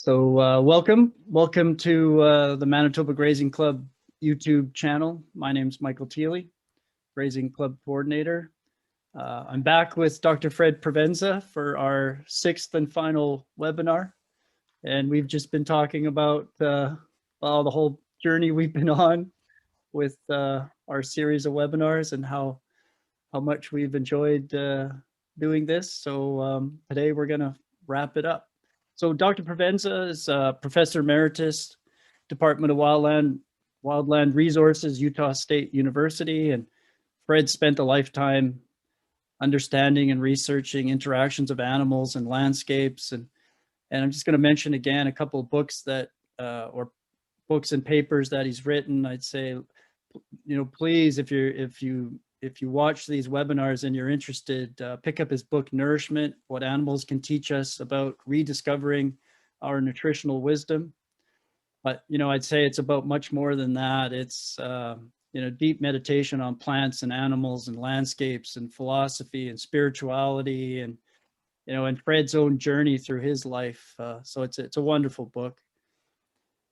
Welcome to the Manitoba Grazing Club YouTube channel. My name's Michael Thiele, Grazing Club Coordinator. I'm back with Dr. Fred Provenza for our sixth and final webinar. And we've just been talking about the whole journey we've been on with our series of webinars and how much we've enjoyed doing this. So today we're going to wrap it up. So Dr. Provenza is Professor Emeritus, Department of Wildland Resources, Utah State University. And Fred spent a lifetime understanding and researching interactions of animals and landscapes. And I'm just going to mention again a couple of books that, or books and papers that he's written. I'd say, please, if you watch these webinars and you're interested, pick up his book, Nourishment, What Animals Can Teach Us About Rediscovering Our Nutritional Wisdom. But, I'd say it's about much more than that. It's, deep meditation on plants and animals and landscapes and philosophy and spirituality and, and Fred's own journey through his life. So it's a wonderful book.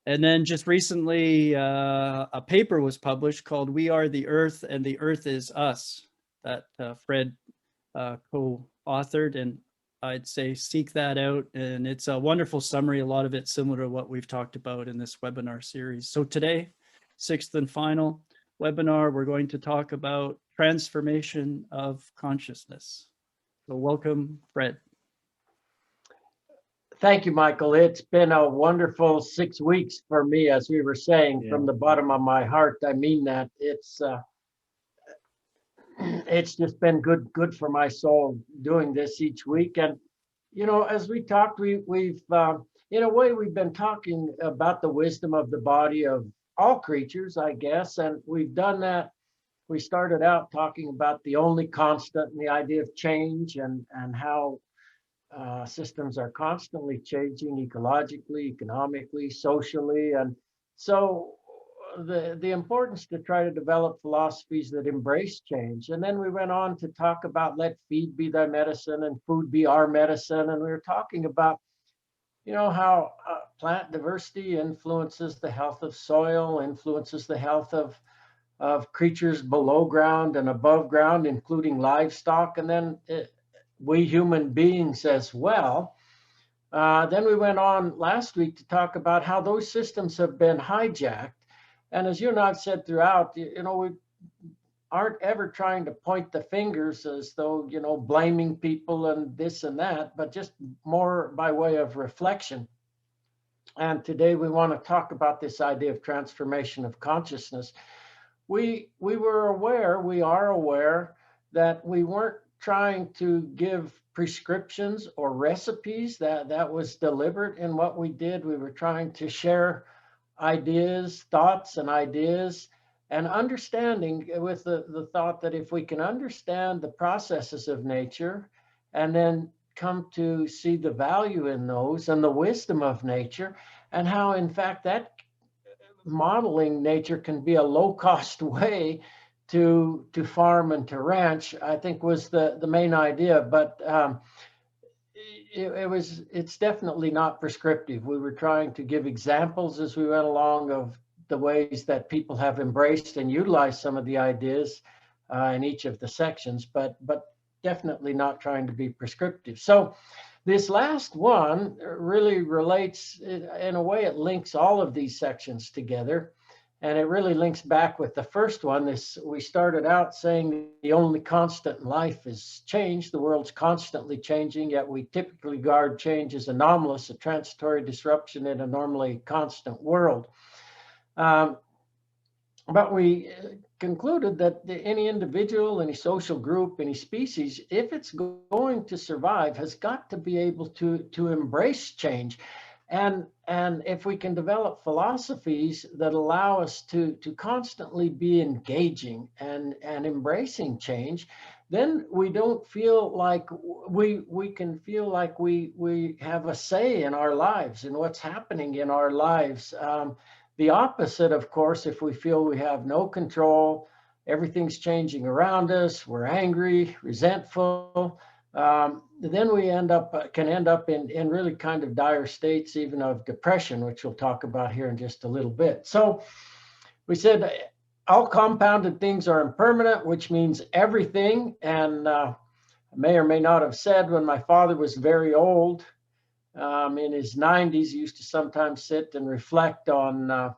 And then just recently, a paper was published called We Are the Earth and the Earth is Us that Fred co-authored. And I'd say seek that out. And it's a wonderful summary. A lot of it similar to what we've talked about in this webinar series. So today, sixth and final webinar, we're going to talk about transformation of consciousness. So welcome, Fred. Thank you, Michael. It's been a wonderful 6 weeks for me, as we were saying, from the bottom of my heart. I mean that. It's just been good for my soul doing this each week. And as we talked, we've in a way we've been talking about the wisdom of the body of all creatures, I guess, and we've done that. We started out talking about the only constant and the idea of change and how systems are constantly changing ecologically, economically, socially. And so the importance to try to develop philosophies that embrace change. And then we went on to talk about let feed be thy medicine and food be our medicine. And we were talking about, how plant diversity influences the health of soil, influences the health of creatures below ground and above ground, including livestock. And then we human beings as well. Then we went on last week to talk about how those systems have been hijacked. And as you and I have said throughout, we aren't ever trying to point the fingers as though, blaming people and this and that, but just more by way of reflection. And today we want to talk about this idea of transformation of consciousness. We are aware that we weren't trying to give prescriptions or recipes. That was deliberate in what we did. We were trying to share ideas, thoughts and ideas, and understanding with the thought that if we can understand the processes of nature and then come to see the value in those and the wisdom of nature and how in fact that modeling nature can be a low-cost way to farm and to ranch, I think was the main idea. But it's definitely not prescriptive. We were trying to give examples as we went along of the ways that people have embraced and utilized some of the ideas in each of the sections, but definitely not trying to be prescriptive. So this last one really relates, in a way, it links all of these sections together. And it really links back with the first one. We started out saying the only constant in life is change. The world's constantly changing, yet we typically regard change as anomalous, a transitory disruption in a normally constant world. But we concluded that any individual, any social group, any species, if it's going to survive, has got to be able to embrace change. And if we can develop philosophies that allow us to constantly be engaging and embracing change, then we don't feel like we can feel like we have a say in our lives and what's happening in our lives. The opposite, of course, if we feel we have no control, everything's changing around us, we're angry, resentful, then we can end up in really kind of dire states, even of depression, which we'll talk about here in just a little bit. So we said all compounded things are impermanent, which means everything. And I may or may not have said, when my father was very old, in his 90s, he used to sometimes sit and reflect on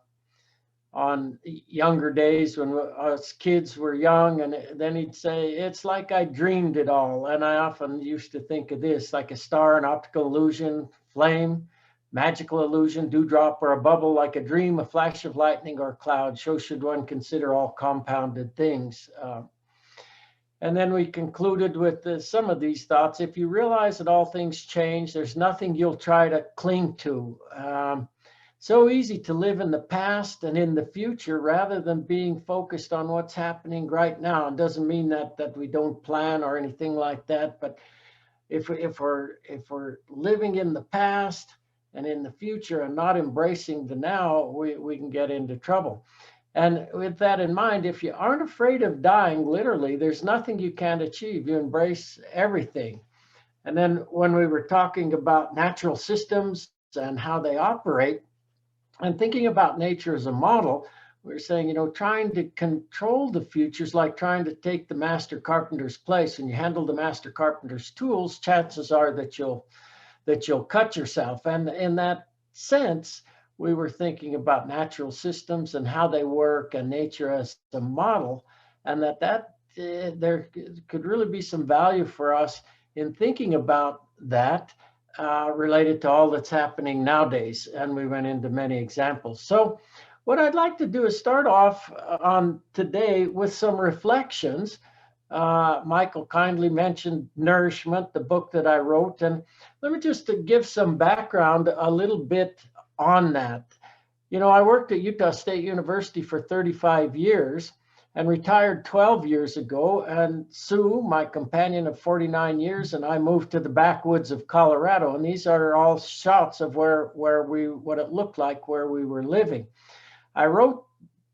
younger days when us kids were young, and then he'd say, it's like I dreamed it all. And I often used to think of this like a star, an optical illusion, flame, magical illusion, dewdrop, or a bubble, like a dream, a flash of lightning, or a cloud. So should one consider all compounded things. And then we concluded with some of these thoughts. If you realize that all things change, there's nothing you'll try to cling to. So easy to live in the past and in the future rather than being focused on what's happening right now. It doesn't mean that we don't plan or anything like that, but if we're living in the past and in the future and not embracing the now, we can get into trouble. And with that in mind, if you aren't afraid of dying, literally, there's nothing you can't achieve. You embrace everything. And then when we were talking about natural systems and how they operate, and thinking about nature as a model, we're saying, trying to control the future is like trying to take the master carpenter's place. When you handle the master carpenter's tools, chances are that you'll cut yourself. And in that sense, we were thinking about natural systems and how they work and nature as a model, and that there could really be some value for us in thinking about that. Related to all that's happening nowadays. And we went into many examples. So what I'd like to do is start off on today with some reflections. Michael kindly mentioned Nourishment, the book that I wrote. And let me just give some background a little bit on that. I worked at Utah State University for 35 years and retired 12 years ago. And Sue, my companion of 49 years, and I moved to the backwoods of Colorado. And these are all shots of what it looked like where we were living. I wrote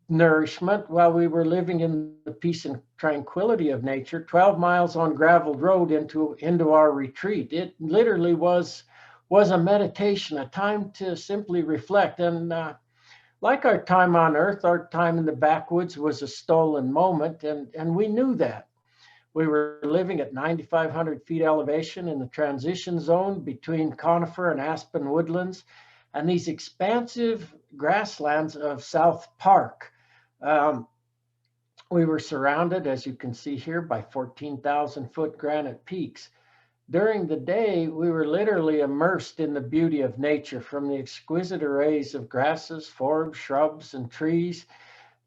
Nourishment while we were living in the peace and tranquility of nature, 12 miles on graveled road into our retreat. It literally was a meditation, a time to simply reflect. And like our time on Earth, our time in the backwoods was a stolen moment, and we knew that. We were living at 9,500 feet elevation in the transition zone between conifer and aspen woodlands and these expansive grasslands of South Park. We were surrounded, as you can see here, by 14,000-foot granite peaks. During the day, we were literally immersed in the beauty of nature, from the exquisite arrays of grasses, forbs, shrubs, and trees,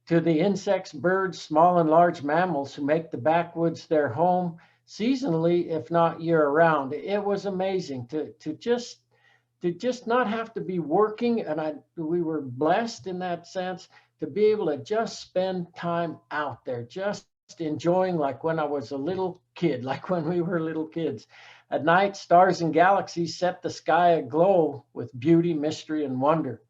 to the insects, birds, small and large mammals who make the backwoods their home seasonally, if not year-round. It was amazing to just not have to be working, and we were blessed in that sense to be able to just spend time out there, just enjoying, like when I was a little kid, like when we were little kids. At night, stars and galaxies set the sky aglow with beauty, mystery, and wonder.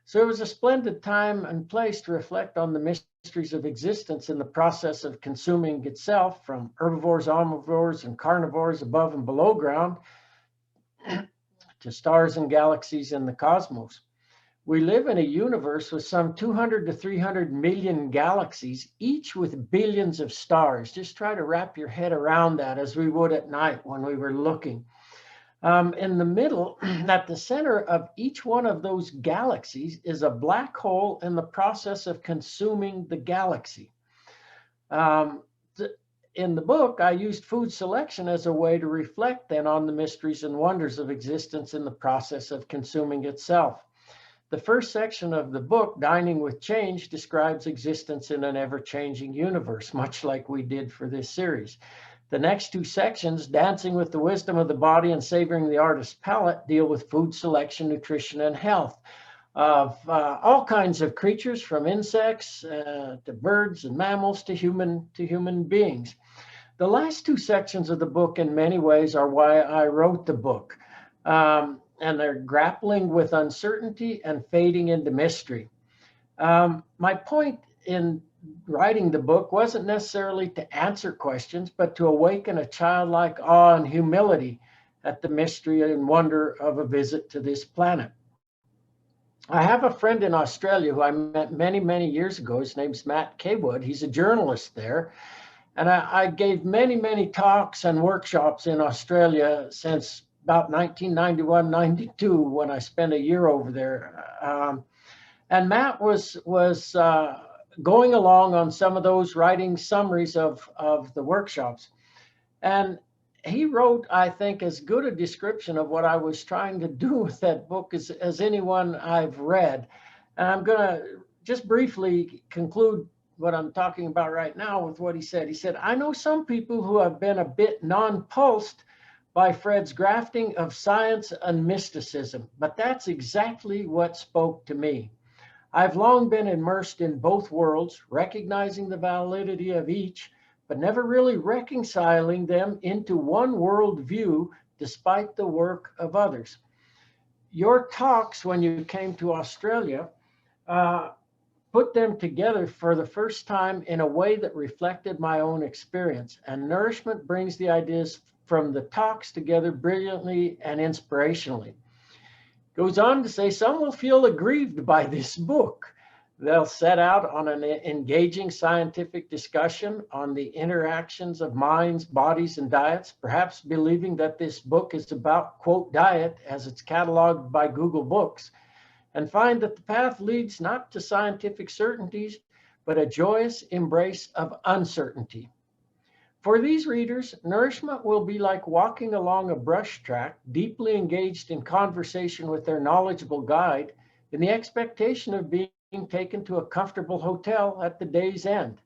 So it was a splendid time and place to reflect on the mysteries of existence in the process of consuming itself, from herbivores, omnivores, and carnivores above and below ground to stars and galaxies in the cosmos. We live in a universe with some 200 to 300 million galaxies, each with billions of stars. Just try to wrap your head around that, as we would at night when we were looking. In the middle, at the center of each one of those galaxies, is a black hole in the process of consuming the galaxy. In the book, I used food selection as a way to reflect then on the mysteries and wonders of existence in the process of consuming itself. The first section of the book, Dining with Change, describes existence in an ever-changing universe, much like we did for this series. The next two sections, Dancing with the Wisdom of the Body and Savoring the Artist's Palate, deal with food selection, nutrition, and health of all kinds of creatures, from insects to birds and mammals to human beings. The last two sections of the book, in many ways, are why I wrote the book. And they're grappling with uncertainty and fading into mystery. My point in writing the book wasn't necessarily to answer questions, but to awaken a childlike awe and humility at the mystery and wonder of a visit to this planet. I have a friend in Australia who I met many, many years ago. His name's Matt Kaywood. He's a journalist there. And I gave many, many talks and workshops in Australia since about 1991, 92, when I spent a year over there. And Matt was going along on some of those, writing summaries of the workshops. And he wrote, I think, as good a description of what I was trying to do with that book as anyone I've read. And I'm going to just briefly conclude what I'm talking about right now with what he said. He said, I know some people who have been a bit nonplussed by Fred's grafting of science and mysticism, but that's exactly what spoke to me. I've long been immersed in both worlds, recognizing the validity of each, but never really reconciling them into one worldview despite the work of others. Your talks when you came to Australia put them together for the first time in a way that reflected my own experience, and Nourishment brings the ideas from the talks together brilliantly and inspirationally. Goes on to say, some will feel aggrieved by this book. They'll set out on an engaging scientific discussion on the interactions of minds, bodies, and diets, perhaps believing that this book is about, quote, diet, as it's cataloged by Google Books, and find that the path leads not to scientific certainties, but a joyous embrace of uncertainty. For these readers, Nourishment will be like walking along a brush track, deeply engaged in conversation with their knowledgeable guide, in the expectation of being taken to a comfortable hotel at the day's end.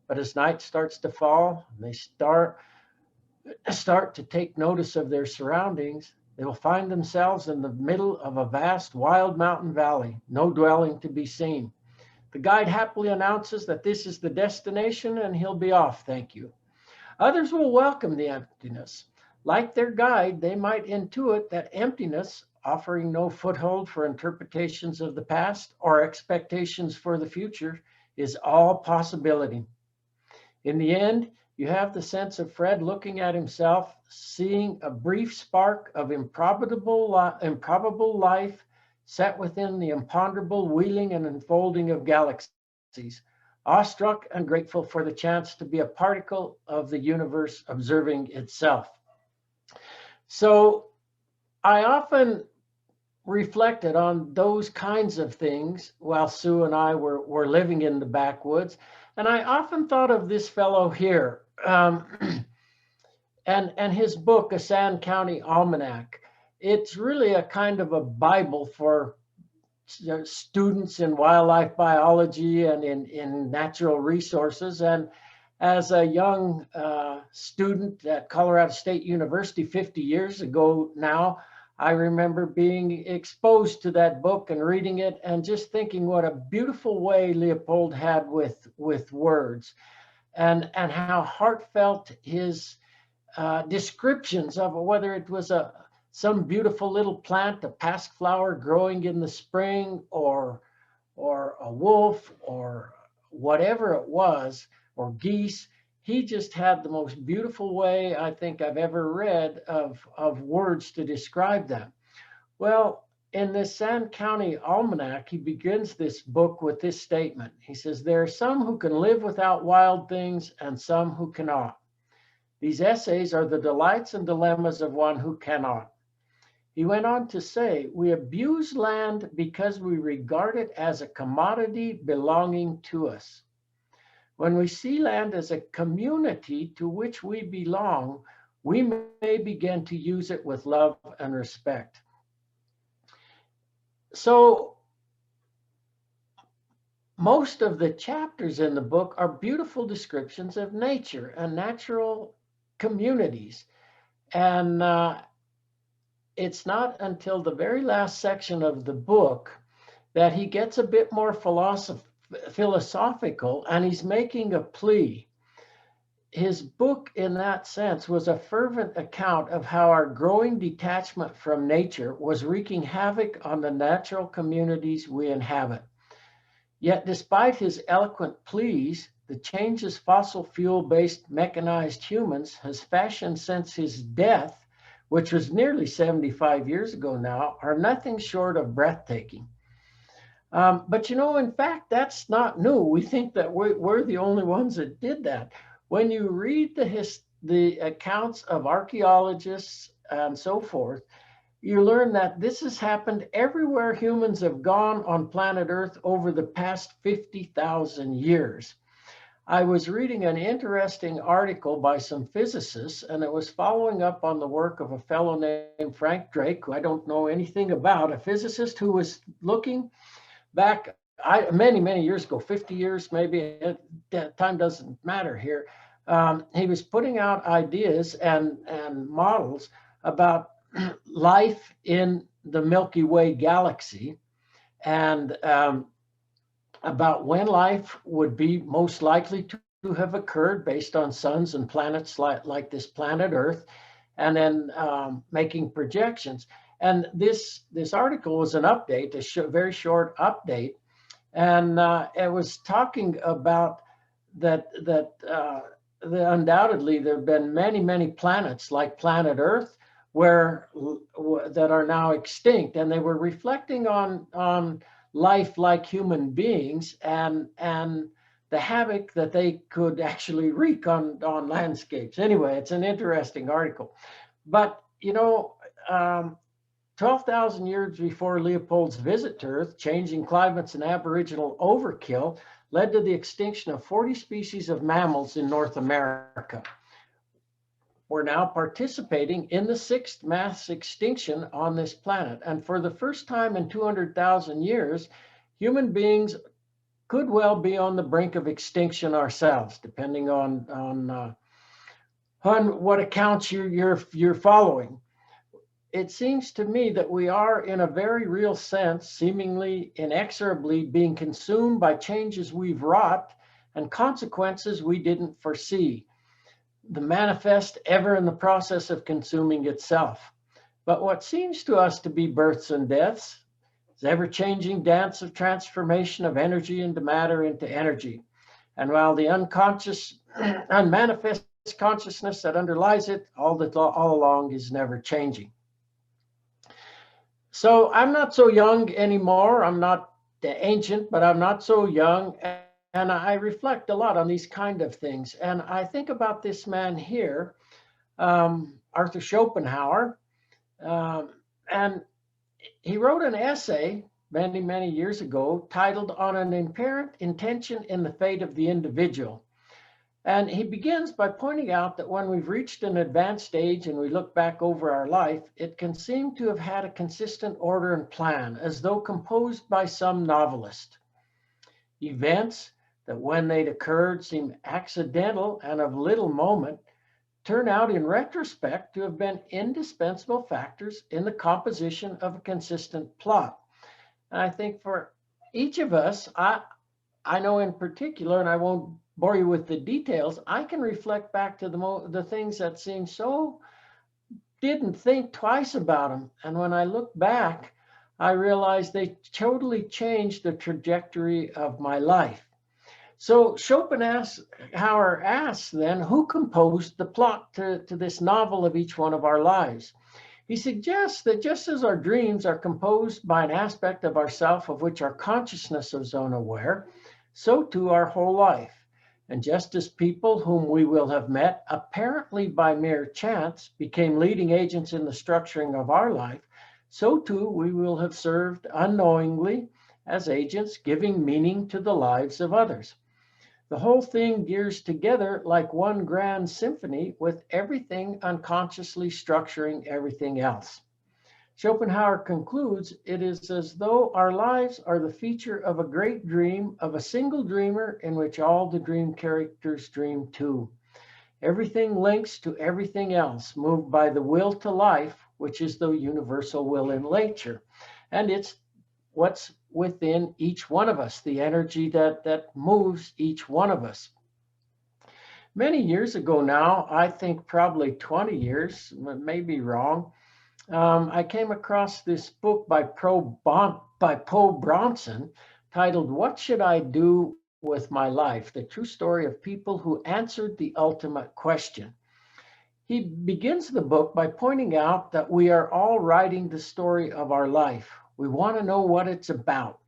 But as night starts to fall, and they start to take notice of their surroundings, they will find themselves in the middle of a vast wild mountain valley, no dwelling to be seen. The guide happily announces that this is the destination and he'll be off, thank you. Others will welcome the emptiness. Like their guide, they might intuit that emptiness, offering no foothold for interpretations of the past or expectations for the future, is all possibility. In the end, you have the sense of Fred looking at himself, seeing a brief spark of improbable life set within the imponderable wheeling and unfolding of galaxies, awestruck and grateful for the chance to be a particle of the universe observing itself. So I often reflected on those kinds of things while Sue and I were living in the backwoods. And I often thought of this fellow here and his book, A Sand County Almanac. It's really a kind of a Bible for students in wildlife biology and in natural resources. And as a young student at Colorado State University 50 years ago now, I remember being exposed to that book and reading it and just thinking what a beautiful way Leopold had with words, and how heartfelt his descriptions of whether it was some beautiful little plant, a pasque flower growing in the spring, or a wolf, or whatever it was, or geese. He just had the most beautiful way I think I've ever read of words to describe them. Well, in this Sand County Almanac, he begins this book with this statement. He says, there are some who can live without wild things and some who cannot. These essays are the delights and dilemmas of one who cannot. He went on to say, we abuse land because we regard it as a commodity belonging to us. When we see land as a community to which we belong, we may begin to use it with love and respect. So most of the chapters in the book are beautiful descriptions of nature and natural communities. And it's not until the very last section of the book that he gets a bit more philosophical, and he's making a plea. His book, in that sense, was a fervent account of how our growing detachment from nature was wreaking havoc on the natural communities we inhabit. Yet despite his eloquent pleas, the changes fossil fuel-based mechanized humans has fashioned since his death, which was nearly 75 years ago now, are nothing short of breathtaking. But in fact, that's not new. We think that we're the only ones that did that. When you read the accounts of archaeologists and so forth, you learn that this has happened everywhere humans have gone on planet Earth over the past 50,000 years. I was reading an interesting article by some physicists, and it was following up on the work of a fellow named Frank Drake, who I don't know anything about, a physicist who was looking back many, many years ago, 50 years maybe, time doesn't matter here. He was putting out ideas and models about life in the Milky Way galaxy, and about when life would be most likely to have occurred based on suns and planets like this planet Earth, and then making projections. And this article was an update, a very short update, and it was talking about that undoubtedly there have been many planets like planet Earth that are now extinct, and they were reflecting on life like human beings and the havoc that they could actually wreak on landscapes. Anyway, it's an interesting article. But 12,000 years before Leopold's visit to Earth, changing climates and Aboriginal overkill led to the extinction of 40 species of mammals in North America. We're now participating in the 6th mass extinction on this planet. And for the first time in 200,000 years, human beings could well be on the brink of extinction ourselves, depending on what accounts you're following. It seems to me that we are, in a very real sense, seemingly inexorably being consumed by changes we've wrought and consequences we didn't foresee. The manifest ever in the process of consuming itself. But what seems to us to be births and deaths is ever-changing dance of transformation of energy into matter into energy. And while the unconscious, unmanifest consciousness that underlies it all along is never changing. So I'm not so young anymore. I'm not ancient, but I'm not so young. And I reflect a lot on these kind of things. And I think about this man here, Arthur Schopenhauer. And he wrote an essay many years ago titled On an Inherent Intention in the Fate of the Individual. And he begins by pointing out that when we've reached an advanced age and we look back over our life, it can seem to have had a consistent order and plan, as though composed by some novelist. Events that when they'd occurred seemed accidental and of little moment turn out in retrospect to have been indispensable factors in the composition of a consistent plot. And I think for each of us, I know in particular, and I won't bore you with the details, I can reflect back to the things that seem so didn't think twice about them. And when I look back, I realize they totally changed the trajectory of my life. So Schopenhauer asks then, who composed the plot to this novel of each one of our lives? He suggests that just as our dreams are composed by an aspect of ourself of which our consciousness is unaware, so too our whole life. And just as people whom we will have met, apparently by mere chance, became leading agents in the structuring of our life, so too we will have served unknowingly as agents, giving meaning to the lives of others. The whole thing gears together like one grand symphony, with everything unconsciously structuring everything else. Schopenhauer concludes, it is as though our lives are the feature of a great dream of a single dreamer in which all the dream characters dream too. Everything links to everything else, moved by the will to life, which is the universal will in nature. And it's what's within each one of us, the energy that moves each one of us. Many years ago now, I think probably 20 years, maybe wrong, I came across this book by Poe Bronson titled, "What Should I Do with My Life? The True Story of People Who Answered the Ultimate Question." He begins the book by pointing out that we are all writing the story of our life. We want to know what it's about.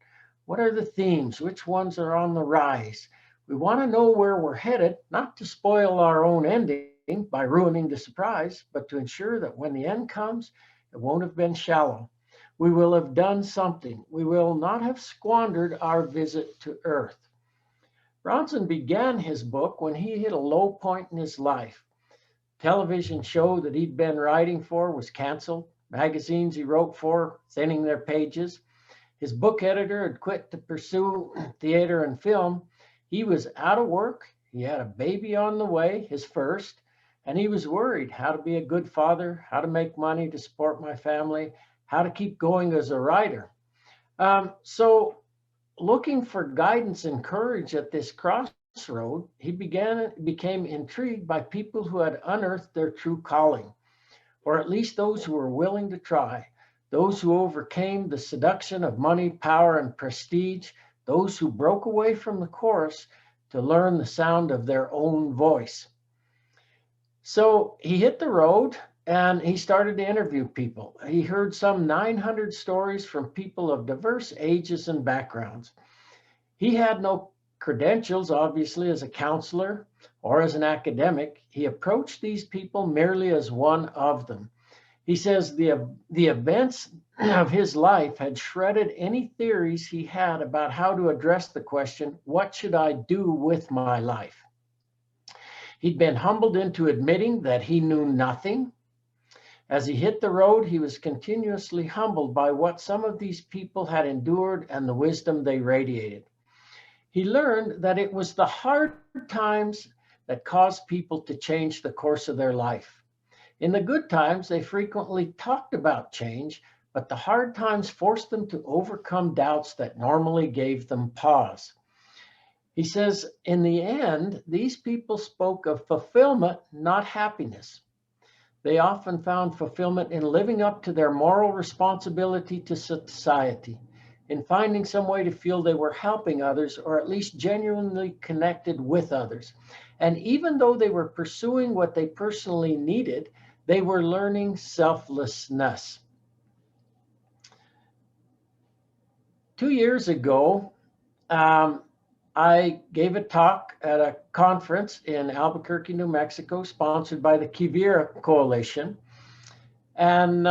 What are the themes? Which ones are on the rise? We want to know where we're headed, not to spoil our own ending by ruining the surprise, but to ensure that when the end comes, it won't have been shallow. We will have done something. We will not have squandered our visit to Earth. Bronson began his book when he hit a low point in his life. Television show that he'd been writing for was canceled. Magazines he wrote for thinning their pages. His book editor had quit to pursue theater and film. He was out of work. He had a baby on the way, his first, and he was worried how to be a good father, how to make money to support my family, how to keep going as a writer. So looking for guidance and courage at this crossroad, he became intrigued by people who had unearthed their true calling, or at least those who were willing to try, those who overcame the seduction of money, power, and prestige, those who broke away from the chorus to learn the sound of their own voice. So he hit the road and he started to interview people. He heard some 900 stories from people of diverse ages and backgrounds. He had no credentials, obviously, as a counselor or as an academic. He approached these people merely as one of them. He says the events of his life had shredded any theories he had about how to address the question, what should I do with my life? He'd been humbled into admitting that he knew nothing. As he hit the road, he was continuously humbled by what some of these people had endured and the wisdom they radiated. He learned that it was the hard times that caused people to change the course of their life. In the good times, they frequently talked about change, but the hard times forced them to overcome doubts that normally gave them pause. He says, in the end, these people spoke of fulfillment, not happiness. They often found fulfillment in living up to their moral responsibility to society, in finding some way to feel they were helping others or at least genuinely connected with others. And even though they were pursuing what they personally needed, they were learning selflessness. 2 years ago, I gave a talk at a conference in Albuquerque, New Mexico, sponsored by the Quivira Coalition. And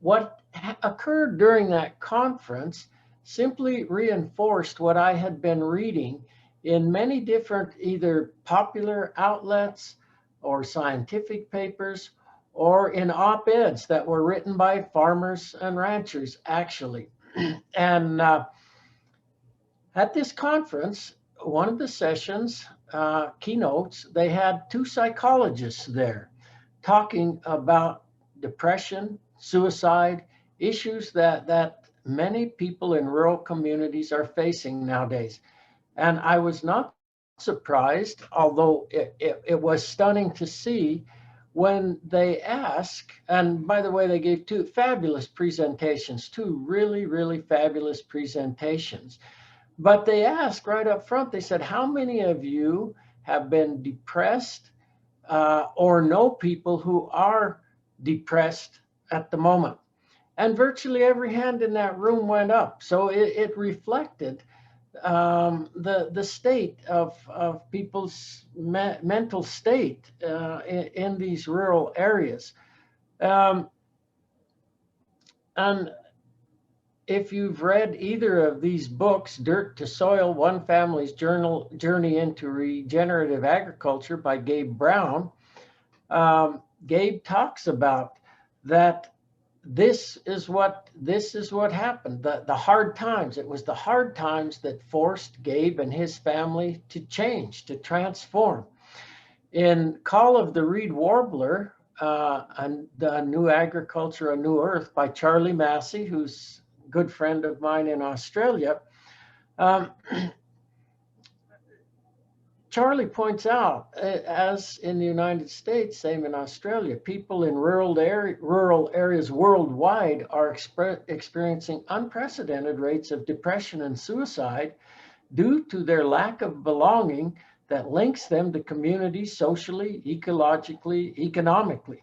what occurred during that conference simply reinforced what I had been reading in many different either popular outlets or scientific papers or in op-eds that were written by farmers and ranchers, actually. And at this conference, one of the sessions, keynotes, they had 2 psychologists there talking about depression, suicide, issues that many people in rural communities are facing nowadays. And I was not surprised, although it was stunning to see when they asked, and by the way, they gave 2 fabulous presentations, 2 really, really fabulous presentations. But they asked right up front, they said, how many of you have been depressed or know people who are depressed at the moment? And virtually every hand in that room went up. So it reflected the state of people's mental state in these rural areas. And if you've read either of these books, Dirt to Soil, One Family's Journey into Regenerative Agriculture by Gabe Brown, Gabe talks about that this is what happened. The hard times. It was the hard times that forced Gabe and his family to change, to transform. In Call of the Reed Warbler, and The New Agriculture, A New Earth by Charlie Massey, who's a good friend of Charlie points out, as in the United States, same in Australia, people in rural areas worldwide are experiencing unprecedented rates of depression and suicide due to their lack of belonging that links them to communities socially, ecologically, economically.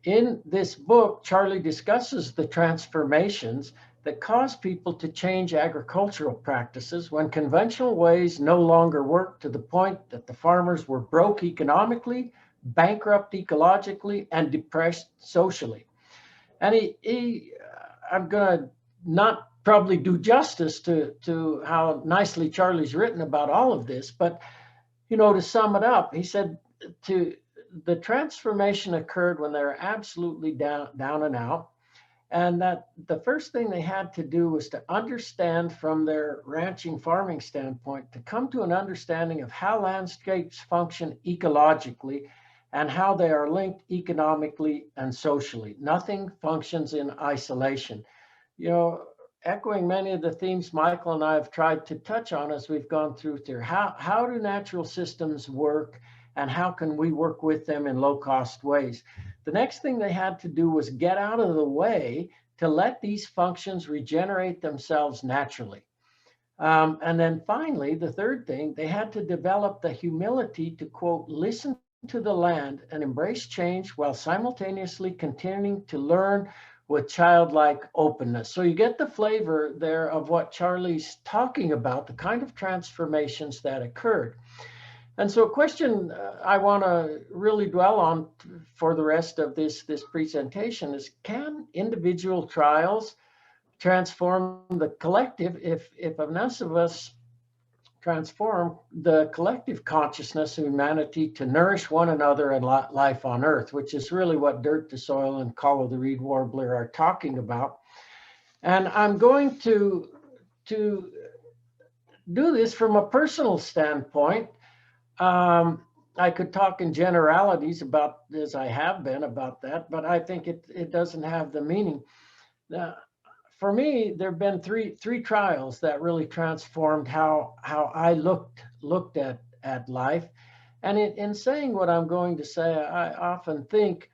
In this book, Charlie discusses the transformations that cause people to change agricultural practices when conventional ways no longer work, to the point that the farmers were broke economically, bankrupt ecologically, and depressed socially. And I'm going to not probably do justice to how nicely Charlie's written about all of this, but to sum it up, he said the transformation occurred when they were absolutely down and out. And that the first thing they had to do was to understand from their ranching farming standpoint, to come to an understanding of how landscapes function ecologically and how they are linked economically and socially. Nothing functions in isolation. Echoing many of the themes Michael and I have tried to touch on as we've gone through here. How do natural systems work, and how can we work with them in low-cost ways? The next thing they had to do was get out of the way to let these functions regenerate themselves naturally. And then finally, the third thing, they had to develop the humility to, quote, listen to the land and embrace change while simultaneously continuing to learn with childlike openness. So you get the flavor there of what Charlie's talking about, the kind of transformations that occurred. And so a question I want to really dwell on for the rest of this presentation is, can individual trials transform the collective if enough of us transform the collective consciousness of humanity to nourish one another and life on Earth, which is really what Dirt to Soil and Call of the Reed Warbler are talking about. And I'm going to do this from a personal standpoint. I could talk in generalities about, as I have been, about that, but I think it doesn't have the meaning. For me, there have been three trials that really transformed how I looked at life. And in saying what I'm going to say, I often think,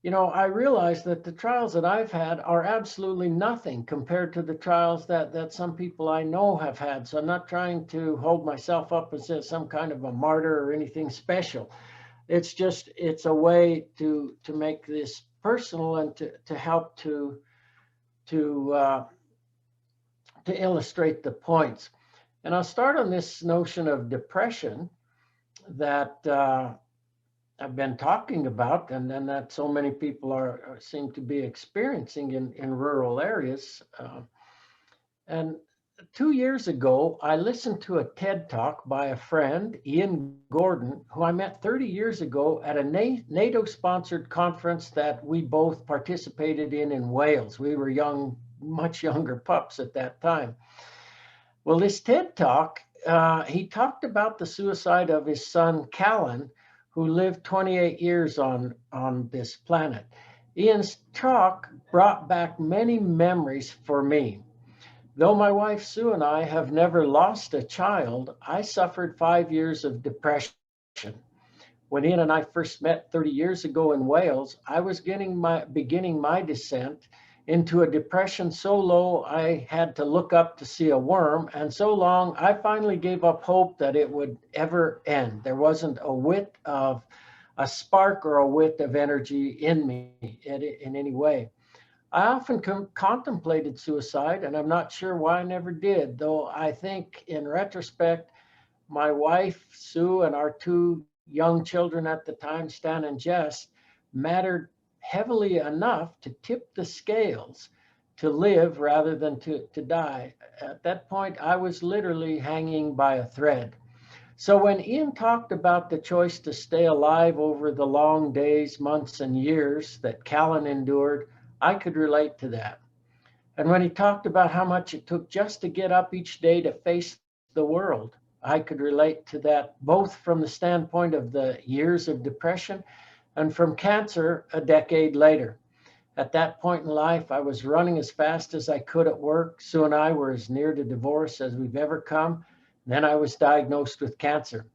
I realize that the trials that I've had are absolutely nothing compared to the trials that some people I know have had. So I'm not trying to hold myself up as some kind of a martyr or anything special. It's a way to make this personal and to help to illustrate the points. And I'll start on this notion of depression that I've been talking about, and that so many people seem to be experiencing in rural areas. And 2 years ago, I listened to a TED Talk by a friend, Ian Gordon, who I met 30 years ago at a NATO-sponsored conference that we both participated in Wales. We were much younger pups at that time. Well, this TED Talk, he talked about the suicide of his son, Callan, who lived 28 years on this planet. Ian's talk brought back many memories for me. Though my wife Sue and I have never lost a child, I suffered 5 years of depression. When Ian and I first met 30 years ago in Wales, I was beginning my descent into a depression so low I had to look up to see a worm, and so long I finally gave up hope that it would ever end. There wasn't a spark or a whit of energy in me in any way. I often contemplated suicide, and I'm not sure why I never did, though I think in retrospect, my wife, Sue, and our 2 young children at the time, Stan and Jess, mattered heavily enough to tip the scales to live rather than to die. At that point, I was literally hanging by a thread. So when Ian talked about the choice to stay alive over the long days, months, and years that Callan endured, I could relate to that. And when he talked about how much it took just to get up each day to face the world, I could relate to that, both from the standpoint of the years of depression and from cancer a decade later. At that point in life, I was running as fast as I could at work. Sue and I were as near to divorce as we've ever come. Then I was diagnosed with cancer.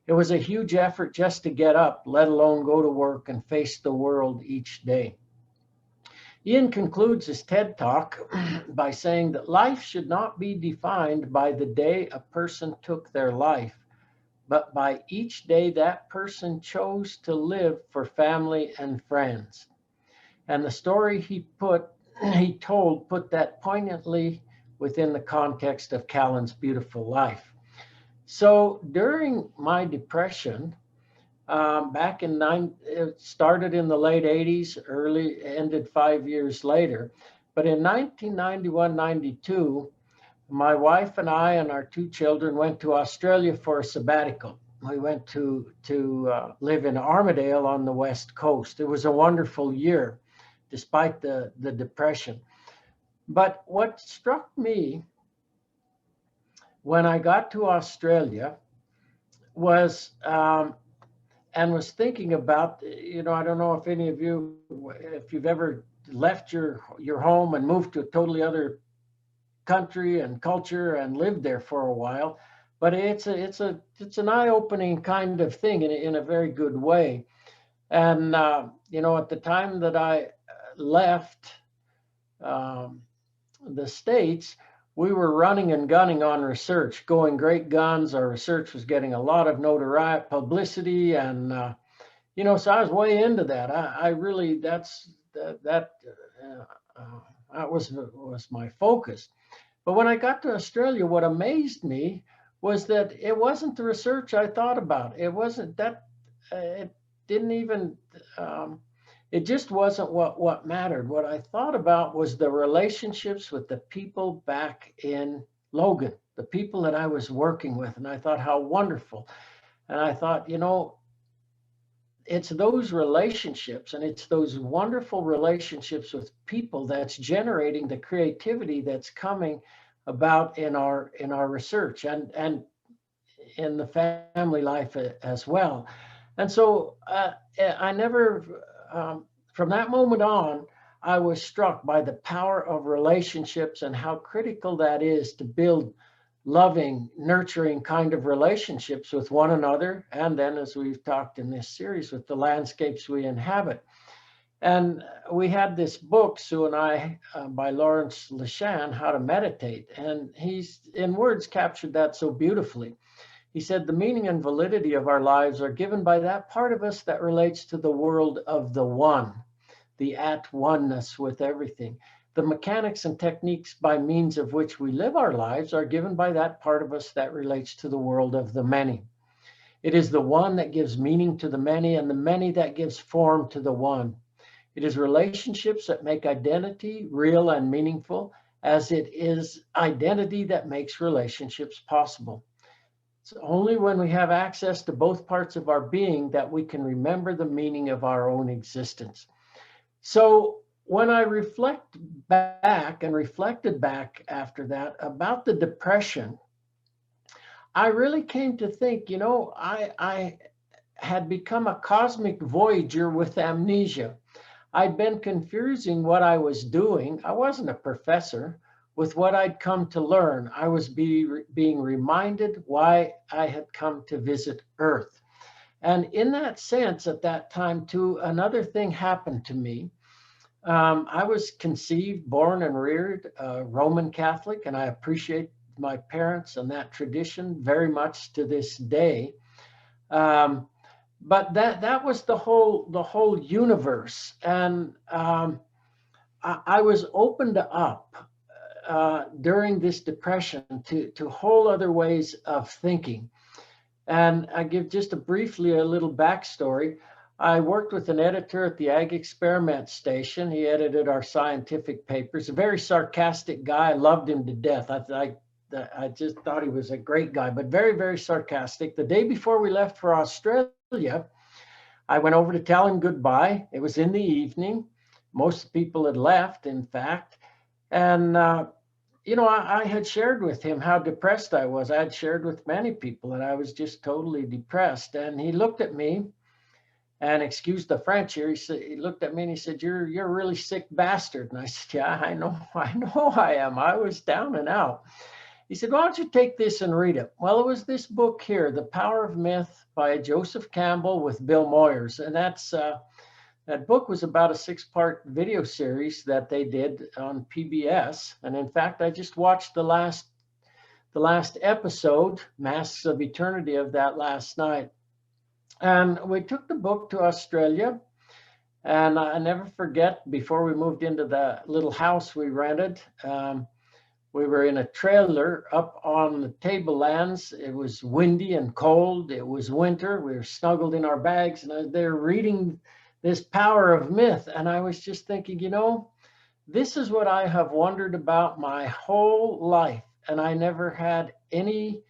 It was a huge effort just to get up, let alone go to work and face the world each day. Ian concludes his TED Talk by saying that life should not be defined by the day a person took their life, but by each day that person chose to live for family and friends. And the story he told put that poignantly within the context of Callan's beautiful life. So during my depression, back in it started in the late 80s, ended 5 years later. But in 1991-92, my wife and I and our two children went to Australia for a sabbatical. We went to live in Armidale on the West Coast. It was a wonderful year, despite the depression. But what struck me when I got to Australia was, and was thinking about, I don't know if any of you, if you've ever left your home and moved to a totally other country and culture and lived there for a while, but it's an eye-opening kind of thing in a very good way. And at the time that I left the States, we were running and gunning on research, going great guns. Our research was getting a lot of notoriety, publicity, and so I was way into that. I really that was my focus. But when I got to Australia, what amazed me was that it wasn't the research I thought about. It wasn't that. It didn't even. It just wasn't what mattered. What I thought about was the relationships with the people back in Logan, the people that I was working with. And I thought how wonderful. And I thought, it's those relationships, and it's those wonderful relationships with people that's generating the creativity that's coming about in our research and in the family life as well. And so I never, from that moment on, I was struck by the power of relationships and how critical that is to build loving, nurturing kind of relationships with one another. And then, as we've talked in this series, with the landscapes we inhabit. And we had this book, Sue and I, by Lawrence Leshan, How to Meditate. And he's, in words, captured that so beautifully. He said, the meaning and validity of our lives are given by that part of us that relates to the world of the one, the at oneness with everything. The mechanics and techniques by means of which we live our lives are given by that part of us that relates to the world of the many. It is the one that gives meaning to the many, and the many that gives form to the one. It is relationships that make identity real and meaningful, as it is identity that makes relationships possible. It's only when we have access to both parts of our being that we can remember the meaning of our own existence. So when I reflected back after that about the depression, I really came to think, I had become a cosmic voyager with amnesia. I'd been confusing what I was doing. I wasn't a professor, with what I'd come to learn. I was being reminded why I had come to visit Earth. And in that sense, at that time too, another thing happened to me. I was conceived, born and reared Roman Catholic, and I appreciate my parents and that tradition very much to this day. But that was the whole universe. And I was opened up during this depression to whole other ways of thinking. And I give just briefly a little backstory. I worked with an editor at the Ag Experiment Station. He edited our scientific papers. A very sarcastic guy. I loved him to death. I just thought he was a great guy, but very, very sarcastic. The day before we left for Australia, I went over to tell him goodbye. It was in the evening. Most people had left, in fact. And, I had shared with him how depressed I was. I had shared with many people that I was just totally depressed. And he looked at me, and excuse the French here, he looked at me and he said, you're a really sick bastard. And I said, yeah, I know I am. I was down and out. he said, why don't you take this and read it? Well, it was this book here, The Power of Myth by Joseph Campbell with Bill Moyers. And that book was about a 6-part video series that they did on PBS. And in fact, I just watched the last episode, Masks of Eternity, of that last night. And we took the book to Australia. And I never forget, before we moved into the little house we rented, we were in a trailer up on the tablelands. It was windy and cold. It was winter. We were snuggled in our bags, and they're reading this Power of Myth. And I was just thinking, you know, this is what I have wondered about my whole life. And I never had any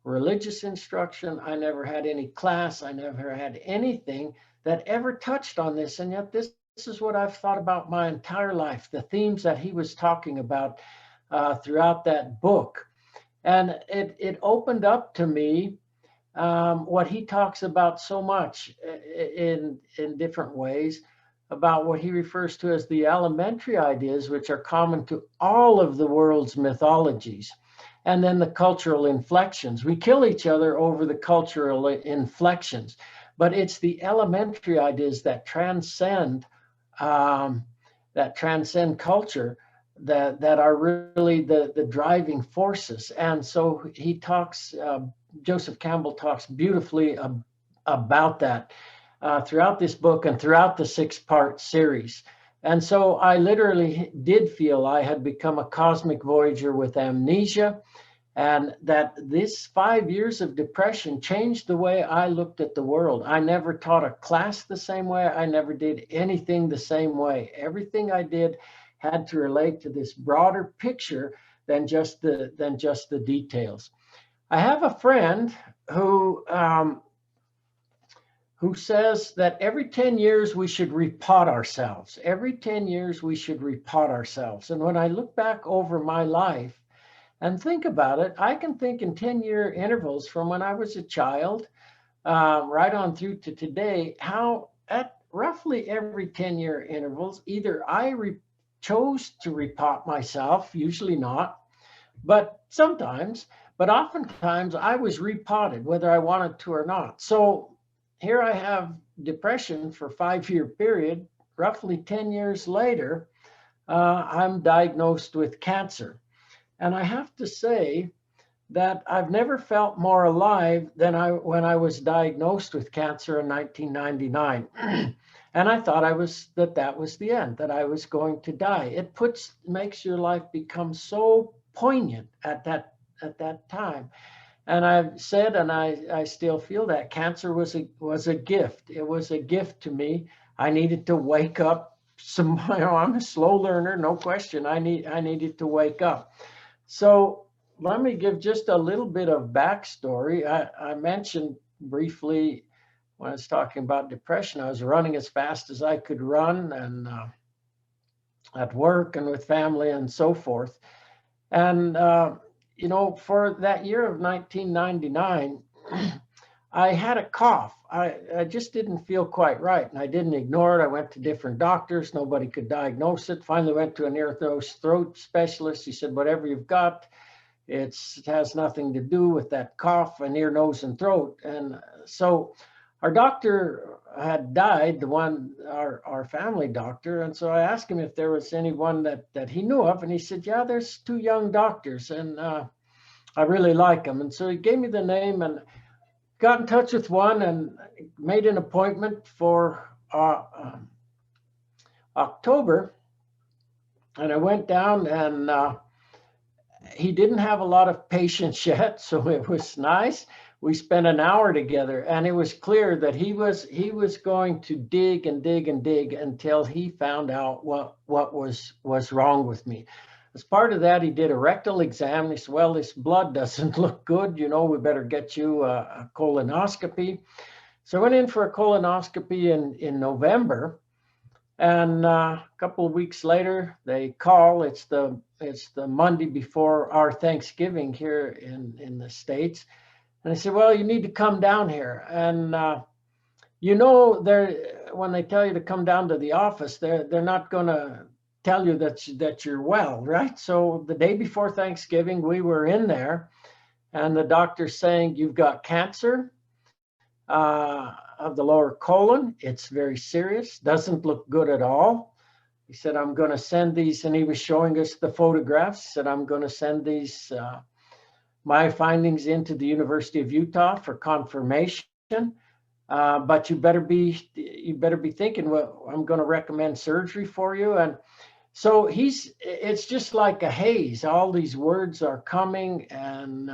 religious instruction. I never had any class. I never had anything that ever touched on this. And yet this is what I've thought about my entire life, the themes that he was talking about throughout that book. And it opened up to me what he talks about so much in different ways, about what he refers to as the elementary ideas, which are common to all of the world's mythologies. And then the cultural inflections. We kill each other over the cultural inflections, but it's the elementary ideas that transcend culture that are really the driving forces. And so he talks, Joseph Campbell talks beautifully about that throughout this book and throughout the 6-part series. And so I literally did feel I had become a cosmic voyager with amnesia, and that this 5 years of depression changed the way I looked at the world. I never taught a class the same way. I never did anything the same way. Everything I did had to relate to this broader picture than just the details. I have a friend who says that every 10 years we should repot ourselves. Every 10 years we should repot ourselves. And when I look back over my life and think about it, I can think in 10-year intervals from when I was a child right on through to today, how at roughly every 10-year intervals, either I chose to repot myself, usually not, but sometimes, but oftentimes I was repotted, whether I wanted to or not. So here I have depression for a 5-year period. Roughly 10 years later, I'm diagnosed with cancer. And I have to say that I've never felt more alive than when I was diagnosed with cancer in 1999. And I thought that was the end, that I was going to die. It makes your life become so poignant at that time. And I've said, and I still feel that cancer was a gift. It was a gift to me. I needed to wake up. I'm a slow learner, no question. I needed to wake up. So let me give just a little bit of backstory. I mentioned briefly when I was talking about depression, I was running as fast as I could run, and at work and with family and so forth. And you know, for that year of 1999, I had a cough. I just didn't feel quite right, and I didn't ignore it. I went to different doctors. Nobody could diagnose it. Finally went to an ear, nose, throat specialist. He said, whatever you've got, it has nothing to do with that cough and ear, nose, and throat. And so our doctor had died, our family doctor. And so I asked him if there was anyone that he knew of. And he said, yeah, there's 2 young doctors, and I really like them. And so he gave me the name, and got in touch with one and made an appointment for October. And I went down, and he didn't have a lot of patients yet, so it was nice. We spent an hour together, and it was clear that he was going to dig and dig and dig until he found out what was wrong with me. As part of that, he did a rectal exam. He said, well, this blood doesn't look good. You know, we better get you a colonoscopy. So I went in for a colonoscopy in November. And a couple of weeks later, they call. It's the Monday before our Thanksgiving here in the States. And they said, well, you need to come down here. And you know, when they tell you to come down to the office, they're not going to tell you that you're well, right? So the day before Thanksgiving, we were in there, and the doctor's saying, you've got cancer of the lower colon. It's very serious, doesn't look good at all. He said, I'm going to send these, and he was showing us the photographs. He said, I'm going to send these, my findings into the University of Utah for confirmation. But you better be thinking, well, I'm going to recommend surgery for you. And so it's just like a haze. All these words are coming, and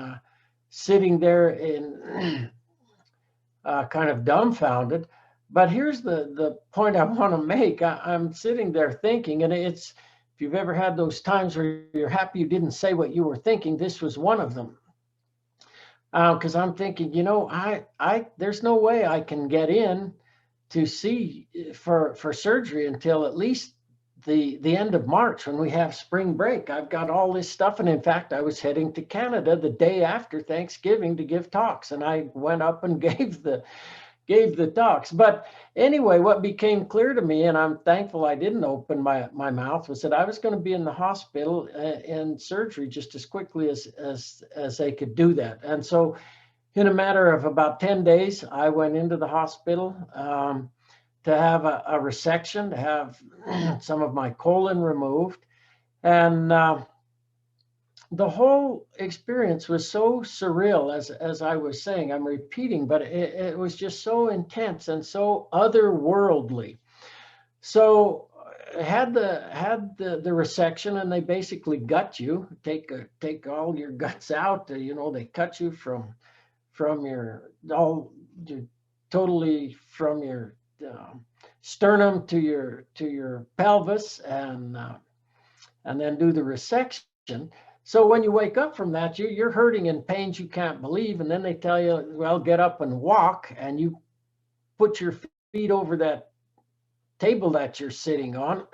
sitting there in kind of dumbfounded. But here's the point I want to make. I'm sitting there thinking, and if you've ever had those times where you're happy you didn't say what you were thinking, this was one of them. Because I'm thinking, there's no way I can get in to see for surgery until at least the end of March, when we have spring break. I've got all this stuff, and in fact, I was heading to Canada the day after Thanksgiving to give talks, and I went up and gave the talks. But anyway, what became clear to me, and I'm thankful I didn't open my mouth, was that I was going to be in the hospital in surgery just as quickly as they could do that. And so in a matter of about 10 days, I went into the hospital to have a resection, to have some of my colon removed. And the whole experience was so surreal, as I was saying. I'm repeating, but it was just so intense and so otherworldly. So I had the resection, and they basically gut you, take all your guts out. They cut you from your totally from your sternum to your pelvis, and then do the resection. So when you wake up from that, you're hurting in pains you can't believe, and then they tell you, well, get up and walk, and you put your feet over that table that you're sitting on,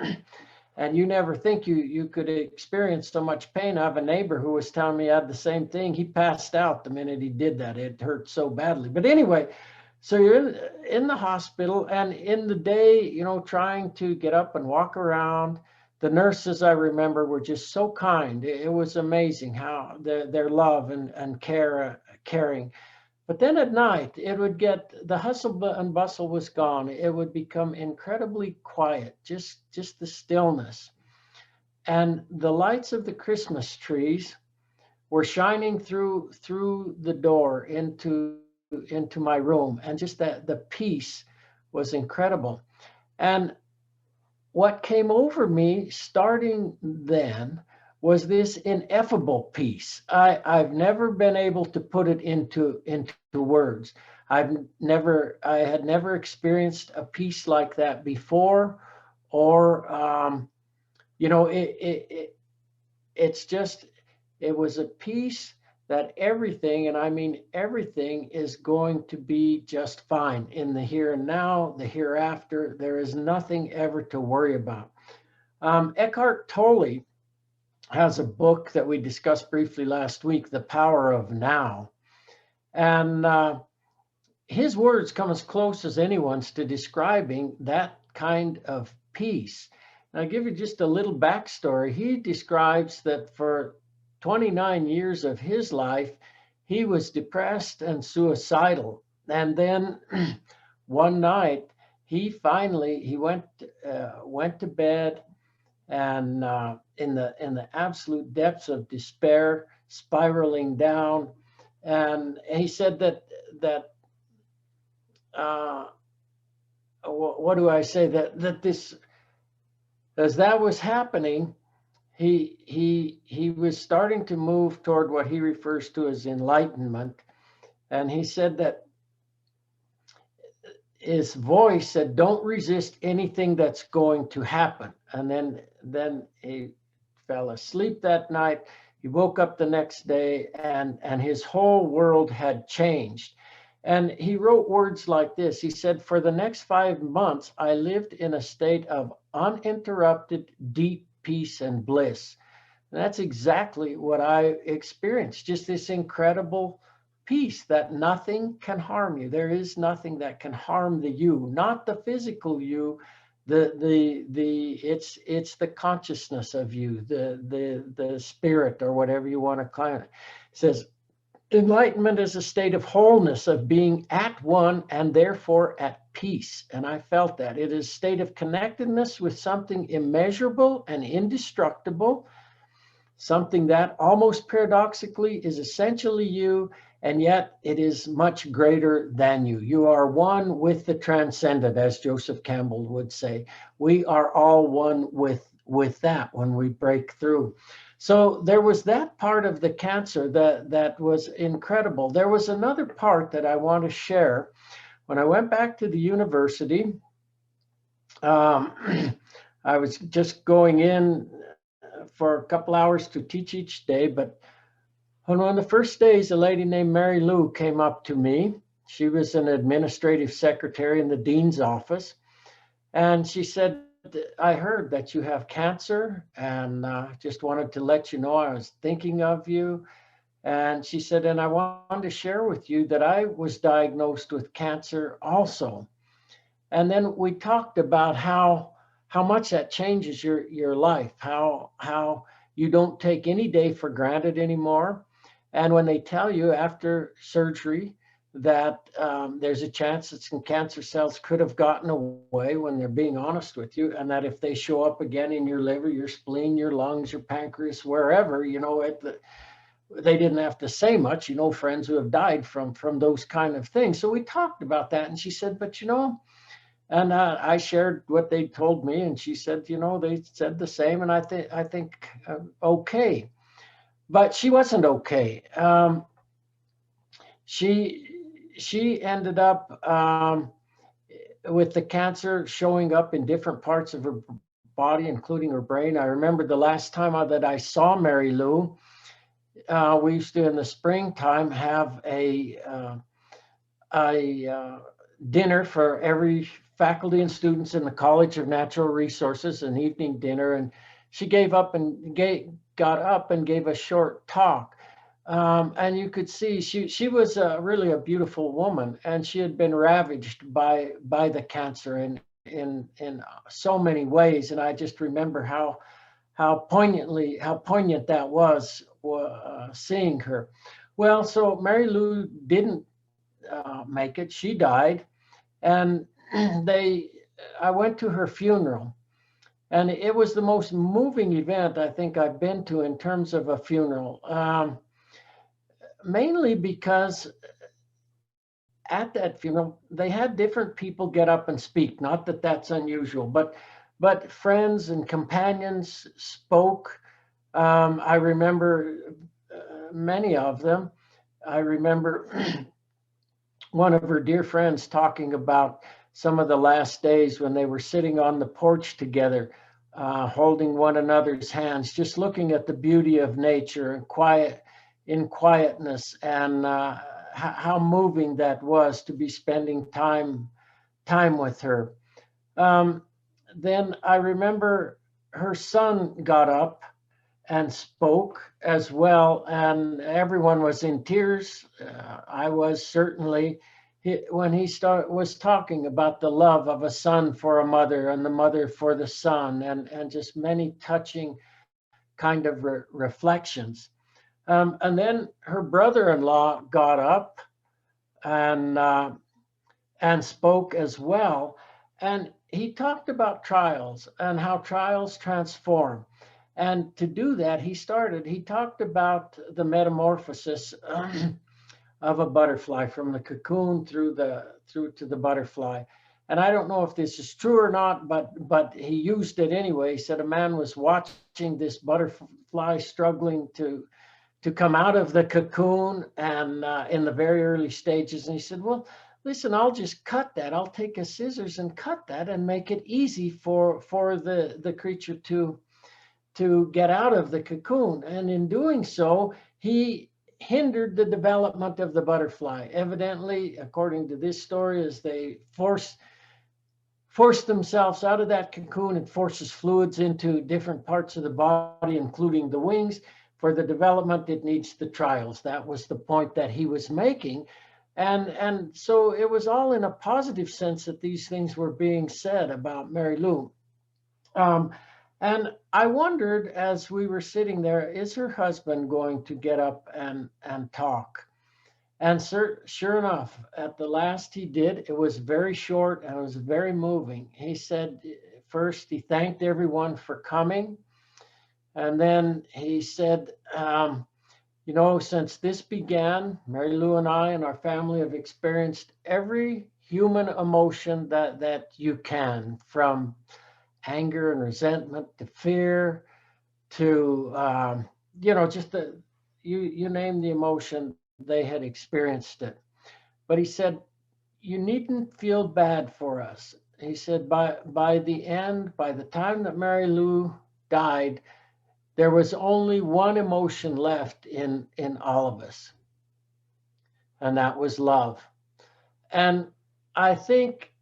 and you never think you could experience so much pain. I have a neighbor who was telling me he had the same thing. He passed out the minute he did that. It hurt so badly. But anyway, so you're in the hospital, and in the day, trying to get up and walk around. The nurses, I remember, were just so kind. It was amazing how their love and caring. But then at night, it would get, the hustle and bustle was gone. It would become incredibly quiet, just the stillness. And the lights of the Christmas trees were shining through the door into my room. And just the peace was incredible. And what came over me starting then was this ineffable peace. I've never been able to put it into words. I had never experienced a peace like that before, or it was a peace that everything, and I mean everything, is going to be just fine in the here and now, the hereafter. There is nothing ever to worry about. Eckhart Tolle has a book that we discussed briefly last week, The Power of Now. And his words come as close as anyone's to describing that kind of peace. And I'll give you just a little backstory. He describes that for 29 years of his life, he was depressed and suicidal. And then one night, he went to bed, and in the absolute depths of despair, spiraling down. And he said that what do I say, that this, as that was happening, he was starting to move toward what he refers to as enlightenment. And he said that his voice said, don't resist anything that's going to happen. And then he fell asleep that night. He woke up the next day, and his whole world had changed. And he wrote words like this. He said, for the next 5 months, I lived in a state of uninterrupted, deep peace and bliss. And that's exactly what I experienced, just this incredible peace that nothing can harm you. There is nothing that can harm the you, not the physical you, It's the consciousness of you, the spirit, or whatever you want to call it. It says enlightenment is a state of wholeness, of being at one and therefore at peace. And I felt that it is a state of connectedness with something immeasurable and indestructible, something that almost paradoxically is essentially you, and yet it is much greater than you. You are one with the transcendent, as Joseph Campbell would say. We are all one with that when we break through. So there was that part of the cancer that was incredible. There was another part that I want to share. When I went back to the university, I was just going in for a couple hours to teach each day, but on one of the first days, a lady named Mary Lou came up to me. She was an administrative secretary in the dean's office. And she said, I heard that you have cancer, and just wanted to let you know I was thinking of you. And she said, and I wanted to share with you that I was diagnosed with cancer also. And then we talked about how much that changes your life, how you don't take any day for granted anymore. And when they tell you after surgery that there's a chance that some cancer cells could have gotten away, when they're being honest with you, and that if they show up again in your liver, your spleen, your lungs, your pancreas, wherever, they didn't have to say much, friends who have died from those kind of things. So we talked about that, and she said, but and I shared what they told me, and she said, they said the same, and I think okay. But she wasn't okay. She ended up with the cancer showing up in different parts of her body, including her brain. I remember the last time that I saw Mary Lou, we used to, in the springtime, have a dinner for every faculty and students in the College of Natural Resources, an evening dinner, and she got up and gave a short talk. And you could see she was really a beautiful woman, and she had been ravaged by the cancer in so many ways. And I just remember how poignant that was, seeing her. Well, so Mary Lou didn't make it. She died, and I went to her funeral. And it was the most moving event I think I've been to in terms of a funeral. Mainly because at that funeral, they had different people get up and speak. Not that that's unusual, but friends and companions spoke. I remember many of them. I remember one of her dear friends talking about some of the last days when they were sitting on the porch together, holding one another's hands, just looking at the beauty of nature and in quietness, and how moving that was to be spending time with her. Then I remember her son got up and spoke as well, and everyone was in tears. I was certainly, when he was talking about the love of a son for a mother and the mother for the son, and just many touching kind of reflections. And then her brother-in-law got up and spoke as well. And he talked about trials and how trials transform. And to do that, he talked about the metamorphosis of a butterfly, from the cocoon through to the butterfly. And I don't know if this is true or not, but he used it anyway. He said a man was watching this butterfly struggling to come out of the cocoon, and in the very early stages. And he said, well, listen, I'll just cut that. I'll take a scissors and cut that and make it easy for the creature to get out of the cocoon. And in doing so, he hindered the development of the butterfly. Evidently, according to this story, as they forced themselves out of that cocoon, it forces fluids into different parts of the body, including the wings. For the development, it needs the trials. That was the point that he was making. And so it was all in a positive sense that these things were being said about Mary Lou. Um, and I wondered as we were sitting there, is her husband going to get up and talk? And sure enough, at the last he did. It was very short and it was very moving. He said, first, he thanked everyone for coming. And then he said, you know, since this began, Mary Lou and I and our family have experienced every human emotion that you can, from anger and resentment to fear to, you know, just you name the emotion, they had experienced it. But he said, you needn't feel bad for us. He said, by the end, by the time that Mary Lou died, there was only one emotion left in all of us, and that was love. And I think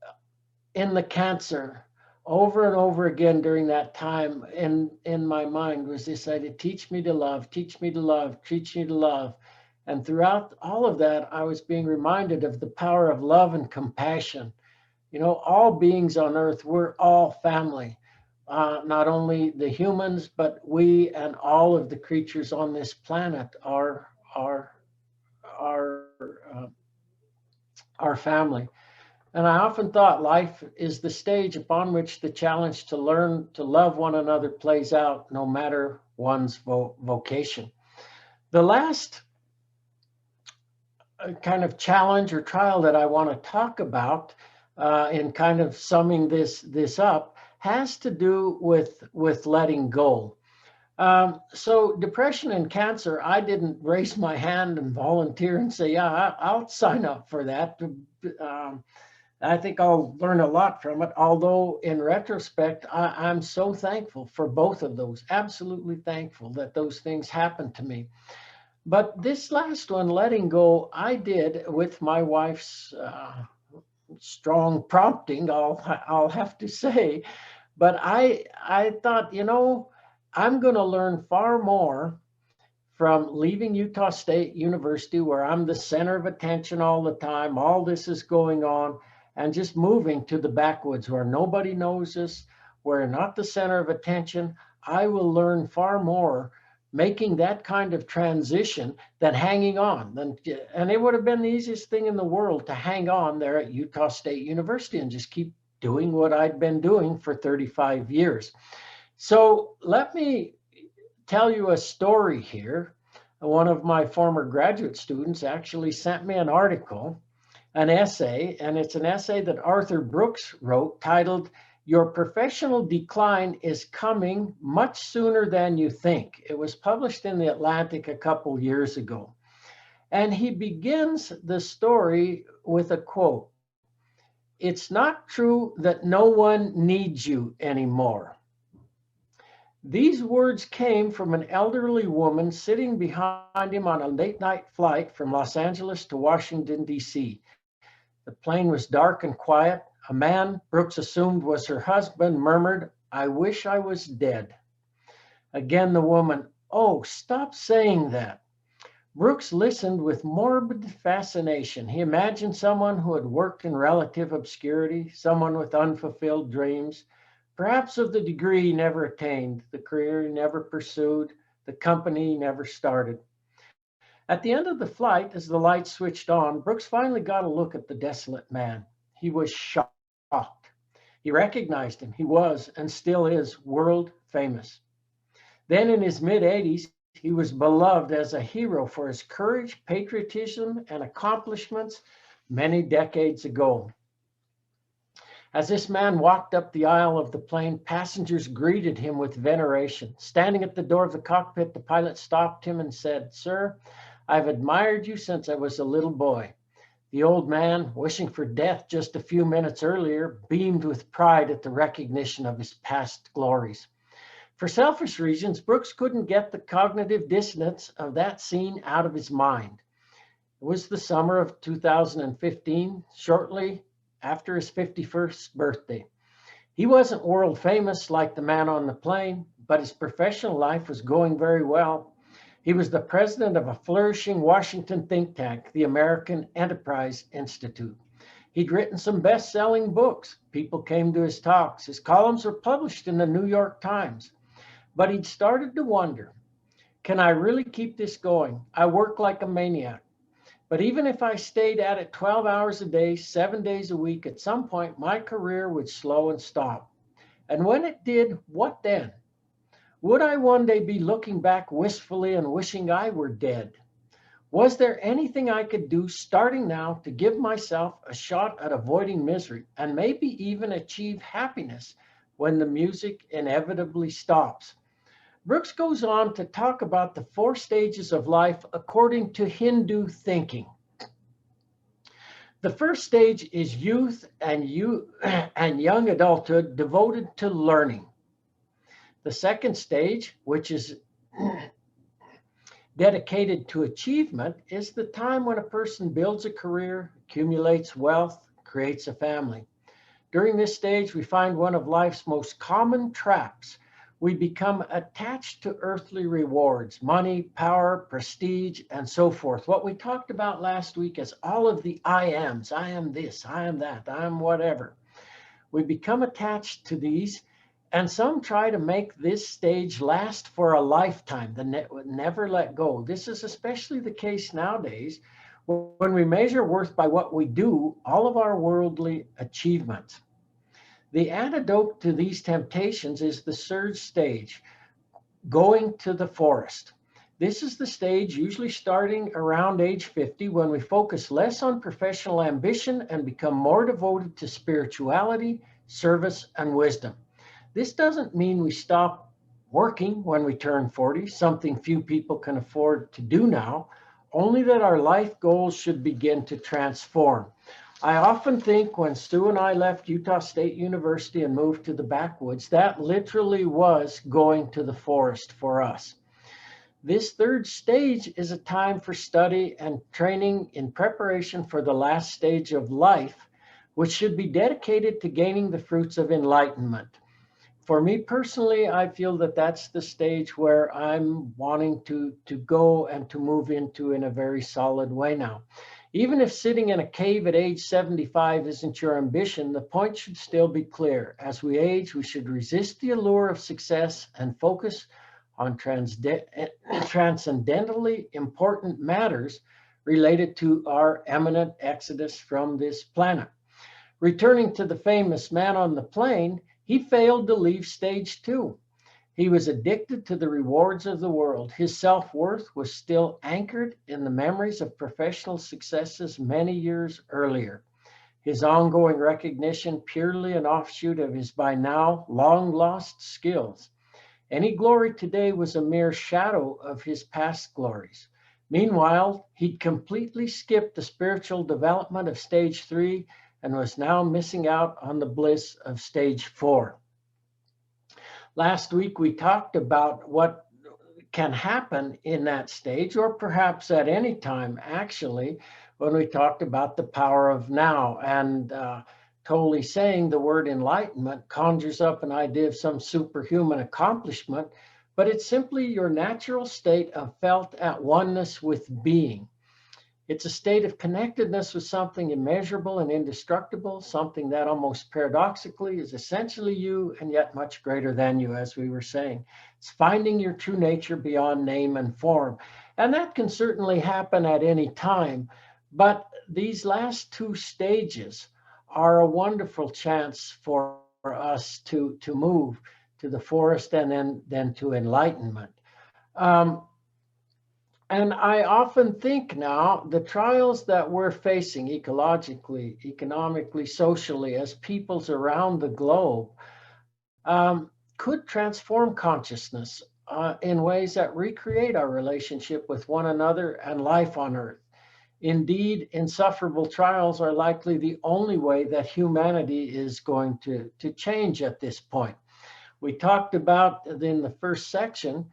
in the cancer, over and over again during that time, in my mind was this idea: teach me to love, teach me to love, teach me to love. And throughout all of that, I was being reminded of the power of love and compassion. You know, all beings on earth, we're all family. Not only the humans, but we and all of the creatures on this planet are our family. And I often thought life is the stage upon which the challenge to learn to love one another plays out, no matter one's vocation. The last kind of challenge or trial that I want to talk about, in kind of summing this up, has to do with letting go. So depression and cancer, I didn't raise my hand and volunteer and say, yeah, I'll sign up for that. I think I'll learn a lot from it. Although in retrospect, I'm so thankful for both of those, absolutely thankful that those things happened to me. But this last one, letting go, I did with my wife's strong prompting, I'll have to say. But I thought, you know, I'm going to learn far more from leaving Utah State University, where I'm the center of attention all the time. All this is going on, and just moving to the backwoods where nobody knows us, where not the center of attention. I will learn far more making that kind of transition than hanging on. And it would have been the easiest thing in the world to hang on there at Utah State University and just keep doing what I'd been doing for 35 years. So let me tell you a story here. One of my former graduate students actually sent me an article, an essay, and it's an essay that Arthur Brooks wrote titled, "Your Professional Decline is Coming Much Sooner Than You Think." It was published in the Atlantic a couple years ago. And he begins the story with a quote: "It's not true that no one needs you anymore." These words came from an elderly woman sitting behind him on a late night flight from Los Angeles to Washington, D.C. The plane was dark and quiet. A man Brooks assumed was her husband murmured, "I wish I was dead." Again, the woman, "Oh, stop saying that." Brooks listened with morbid fascination. He imagined someone who had worked in relative obscurity, someone with unfulfilled dreams, perhaps of the degree he never attained, the career he never pursued, the company he never started. At the end of the flight, as the lights switched on, Brooks finally got a look at the desolate man. He was shocked. He recognized him. He was and still is world famous. Then in his mid-80s, he was beloved as a hero for his courage, patriotism, and accomplishments many decades ago. As this man walked up the aisle of the plane, passengers greeted him with veneration. Standing at the door of the cockpit, the pilot stopped him and said, "Sir, I've admired you since I was a little boy." The old man, wishing for death just a few minutes earlier, beamed with pride at the recognition of his past glories. For selfish reasons, Brooks couldn't get the cognitive dissonance of that scene out of his mind. It was the summer of 2015, shortly after his 51st birthday. He wasn't world famous like the man on the plane, but his professional life was going very well. He was the president of a flourishing Washington think tank, the American Enterprise Institute. He'd written some best-selling books. People came to his talks. His columns were published in the New York Times. But he'd started to wonder, can I really keep this going? I work like a maniac. But even if I stayed at it 12 hours a day, 7 days a week, at some point my career would slow and stop. And when it did, what then? Would I one day be looking back wistfully and wishing I were dead? Was there anything I could do starting now to give myself a shot at avoiding misery and maybe even achieve happiness when the music inevitably stops? Brooks goes on to talk about the 4 stages of life according to Hindu thinking. The first stage is youth and young adulthood devoted to learning. The second stage, which is dedicated to achievement, is the time when a person builds a career, accumulates wealth, creates a family. During this stage, we find one of life's most common traps. We become attached to earthly rewards, money, power, prestige, and so forth. What we talked about last week is all of the I ams. I am this, I am that, I am whatever. We become attached to these, and some try to make this stage last for a lifetime, never let go. This is especially the case nowadays when we measure worth by what we do, all of our worldly achievements. The antidote to these temptations is the surge stage, going to the forest. This is the stage usually starting around age 50 when we focus less on professional ambition and become more devoted to spirituality, service, and wisdom. This doesn't mean we stop working when we turn 40, something few people can afford to do now, only that our life goals should begin to transform. I often think when Sue and I left Utah State University and moved to the backwoods, that literally was going to the forest for us. This third stage is a time for study and training in preparation for the last stage of life, which should be dedicated to gaining the fruits of enlightenment. For me personally, I feel that that's the stage where I'm wanting to go and to move into in a very solid way now. Even if sitting in a cave at age 75 isn't your ambition, the point should still be clear. As we age, we should resist the allure of success and focus on transcendentally important matters related to our imminent exodus from this planet. Returning to the famous man on the plane, he failed to leave stage 2. He was addicted to the rewards of the world. His self-worth was still anchored in the memories of professional successes many years earlier. His ongoing recognition purely an offshoot of his by now long-lost skills. Any glory today was a mere shadow of his past glories. Meanwhile, he'd completely skipped the spiritual development of stage 3 and was now missing out on the bliss of stage 4. Last week, we talked about what can happen in that stage, or perhaps at any time, actually, when we talked about the power of now. And totally saying the word enlightenment conjures up an idea of some superhuman accomplishment, but it's simply your natural state of felt at oneness with being. It's a state of connectedness with something immeasurable and indestructible, something that almost paradoxically is essentially you and yet much greater than you, as we were saying. It's finding your true nature beyond name and form. And that can certainly happen at any time. But these last 2 stages are a wonderful chance for us to move to the forest and then to enlightenment. And I often think now the trials that we're facing ecologically, economically, socially, as peoples around the globe, could transform consciousness in ways that recreate our relationship with one another and life on Earth. Indeed, insufferable trials are likely the only way that humanity is going to change at this point. We talked about in the first section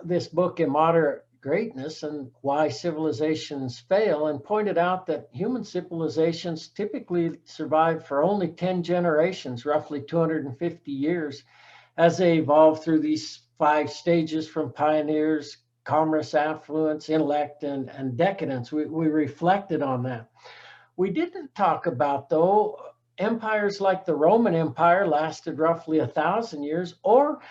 this book, Immoderate Greatness, and Why Civilizations Fail, and pointed out that human civilizations typically survive for only 10 generations, roughly 250 years, as they evolved through these 5 stages from pioneers, commerce, affluence, intellect, and decadence. We reflected on that. We didn't talk about, though, empires like the Roman Empire lasted roughly 1,000 years, or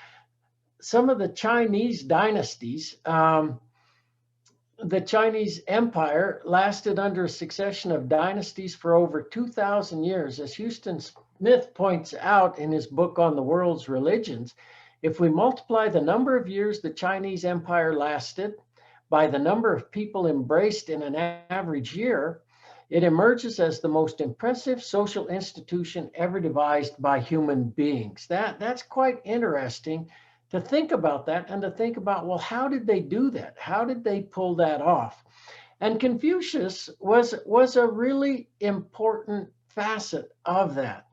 some of the Chinese dynasties. The Chinese Empire lasted under a succession of dynasties for over 2,000 years. As Houston Smith points out in his book on the world's religions, if we multiply the number of years the Chinese Empire lasted by the number of people embraced in an average year, it emerges as the most impressive social institution ever devised by human beings. That's quite interesting to think about that, and to think about, well, how did they do that? How did they pull that off? And Confucius was a really important facet of that.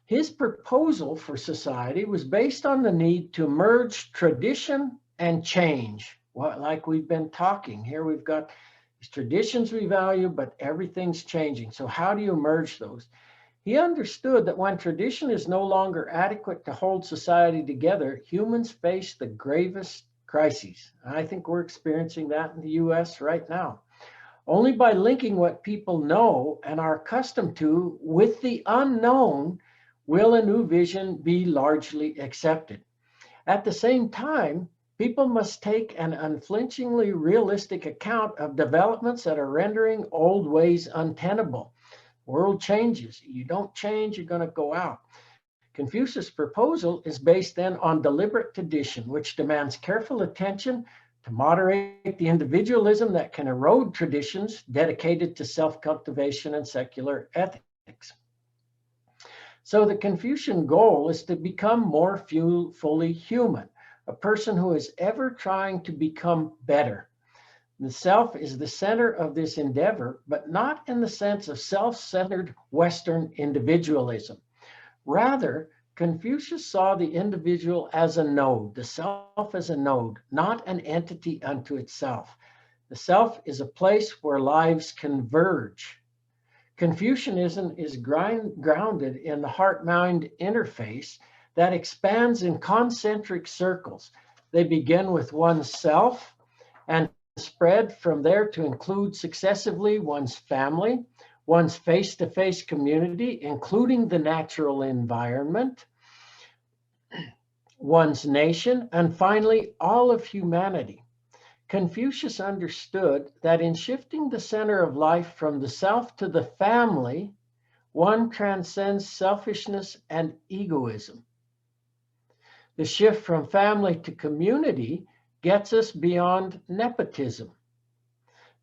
His proposal for society was based on the need to merge tradition and change. Well, like we've been talking here, we've got these traditions we value, but everything's changing. So how do you merge those? He understood that when tradition is no longer adequate to hold society together, humans face the gravest crises. I think we're experiencing that in the US right now. Only by linking what people know and are accustomed to with the unknown will a new vision be largely accepted. At the same time, people must take an unflinchingly realistic account of developments that are rendering old ways untenable. World changes. You don't change, you're going to go out. Confucius' proposal is based then on deliberate tradition, which demands careful attention to moderate the individualism that can erode traditions dedicated to self-cultivation and secular ethics. So the Confucian goal is to become more fully human, a person who is ever trying to become better. The self is the center of this endeavor, but not in the sense of self-centered Western individualism. Rather, Confucius saw the individual as a node, the self as a node, not an entity unto itself. The self is a place where lives converge. Confucianism is grounded in the heart-mind interface that expands in concentric circles. They begin with oneself and spread from there to include successively one's family, one's face-to-face community, including the natural environment, one's nation, and finally, all of humanity. Confucius understood that in shifting the center of life from the self to the family, one transcends selfishness and egoism. The shift from family to community gets us beyond nepotism.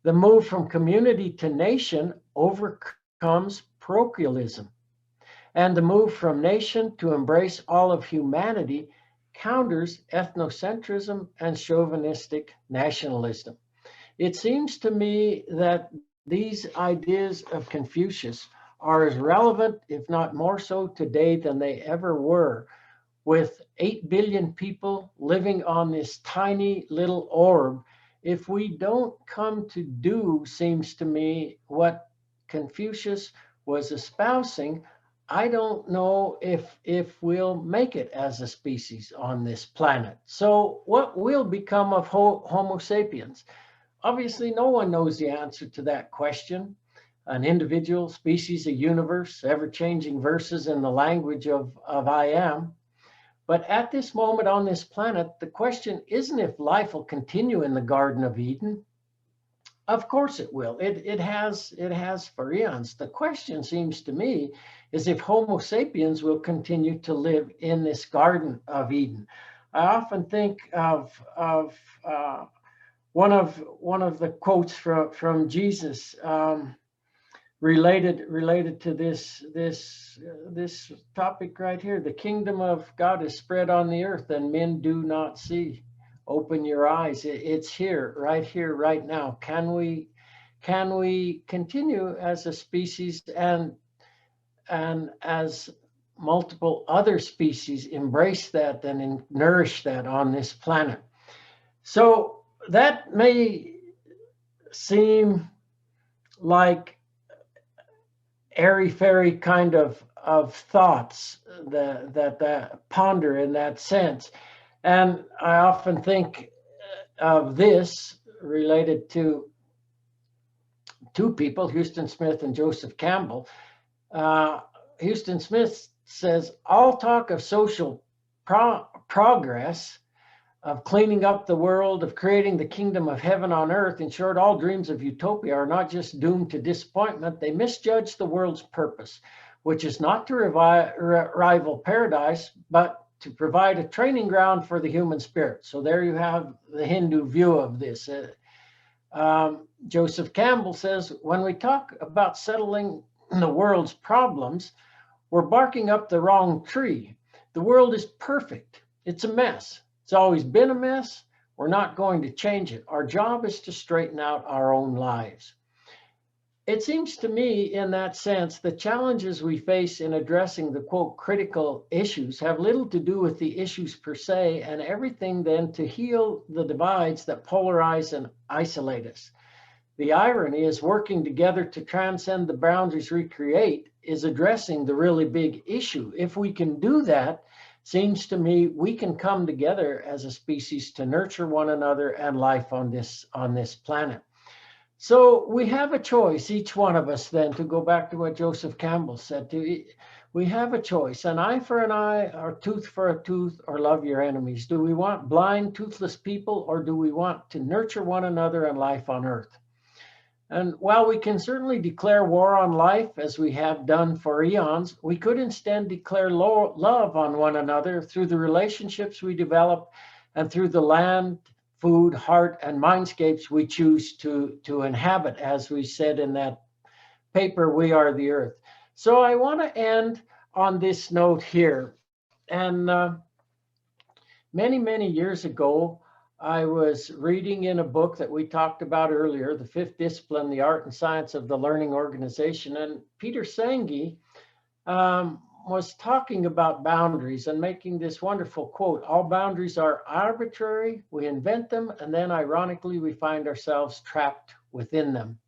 The move from community to nation overcomes parochialism. And the move from nation to embrace all of humanity counters ethnocentrism and chauvinistic nationalism. It seems to me that these ideas of Confucius are as relevant, if not more so today than they ever were, with 8 billion people living on this tiny little orb. If we don't come to do, seems to me, what Confucius was espousing, I don't know if we'll make it as a species on this planet. So what will become of Homo sapiens? Obviously, no one knows the answer to that question. An individual, species, a universe, ever-changing verses in the language of I am. But at this moment on this planet, the question isn't if life will continue in the Garden of Eden. Of course it will. It has for eons. The question seems to me is if Homo sapiens will continue to live in this Garden of Eden. I often think of one of the quotes from Jesus related to this topic right here. The kingdom of God is spread on the earth, and men do not see. Open your eyes. It's here, right now. Can we continue as a species and as multiple other species embrace that and nourish that on this planet? So that may seem like airy-fairy kind of of thoughts that ponder in that sense. And I often think of this related to two people, Houston Smith and Joseph Campbell. Houston Smith says, all talk of social progress, of cleaning up the world, of creating the kingdom of heaven on earth, in short, all dreams of utopia are not just doomed to disappointment. They misjudge the world's purpose, which is not to rival paradise, but to provide a training ground for the human spirit. So there you have the Hindu view of this. Joseph Campbell says, when we talk about settling the world's problems, we're barking up the wrong tree. The world is perfect. It's a mess. It's always been a mess. We're not going to change it. Our job is to straighten out our own lives. It seems to me, in that sense, the challenges we face in addressing the, quote, critical issues have little to do with the issues per se, and everything then to heal the divides that polarize and isolate us. The irony is working together to transcend the boundaries we create is addressing the really big issue. If we can do that, seems to me we can come together as a species to nurture one another and life on this planet. So we have a choice, each one of us then, to go back to what Joseph Campbell said, we have a choice, an eye for an eye, or tooth for a tooth, or love your enemies. Do we want blind, toothless people, or do we want to nurture one another and life on earth? And while we can certainly declare war on life, as we have done for eons, we could instead declare love on one another through the relationships we develop and through the land, food, heart, and mindscapes we choose to inhabit, as we said in that paper, We Are the Earth. So I want to end on this note here. And many, many years ago, I was reading in a book that we talked about earlier, The Fifth Discipline, The Art and Science of the Learning Organization. And Peter Senge was talking about boundaries and making this wonderful quote, all boundaries are arbitrary, we invent them, and then ironically, we find ourselves trapped within them.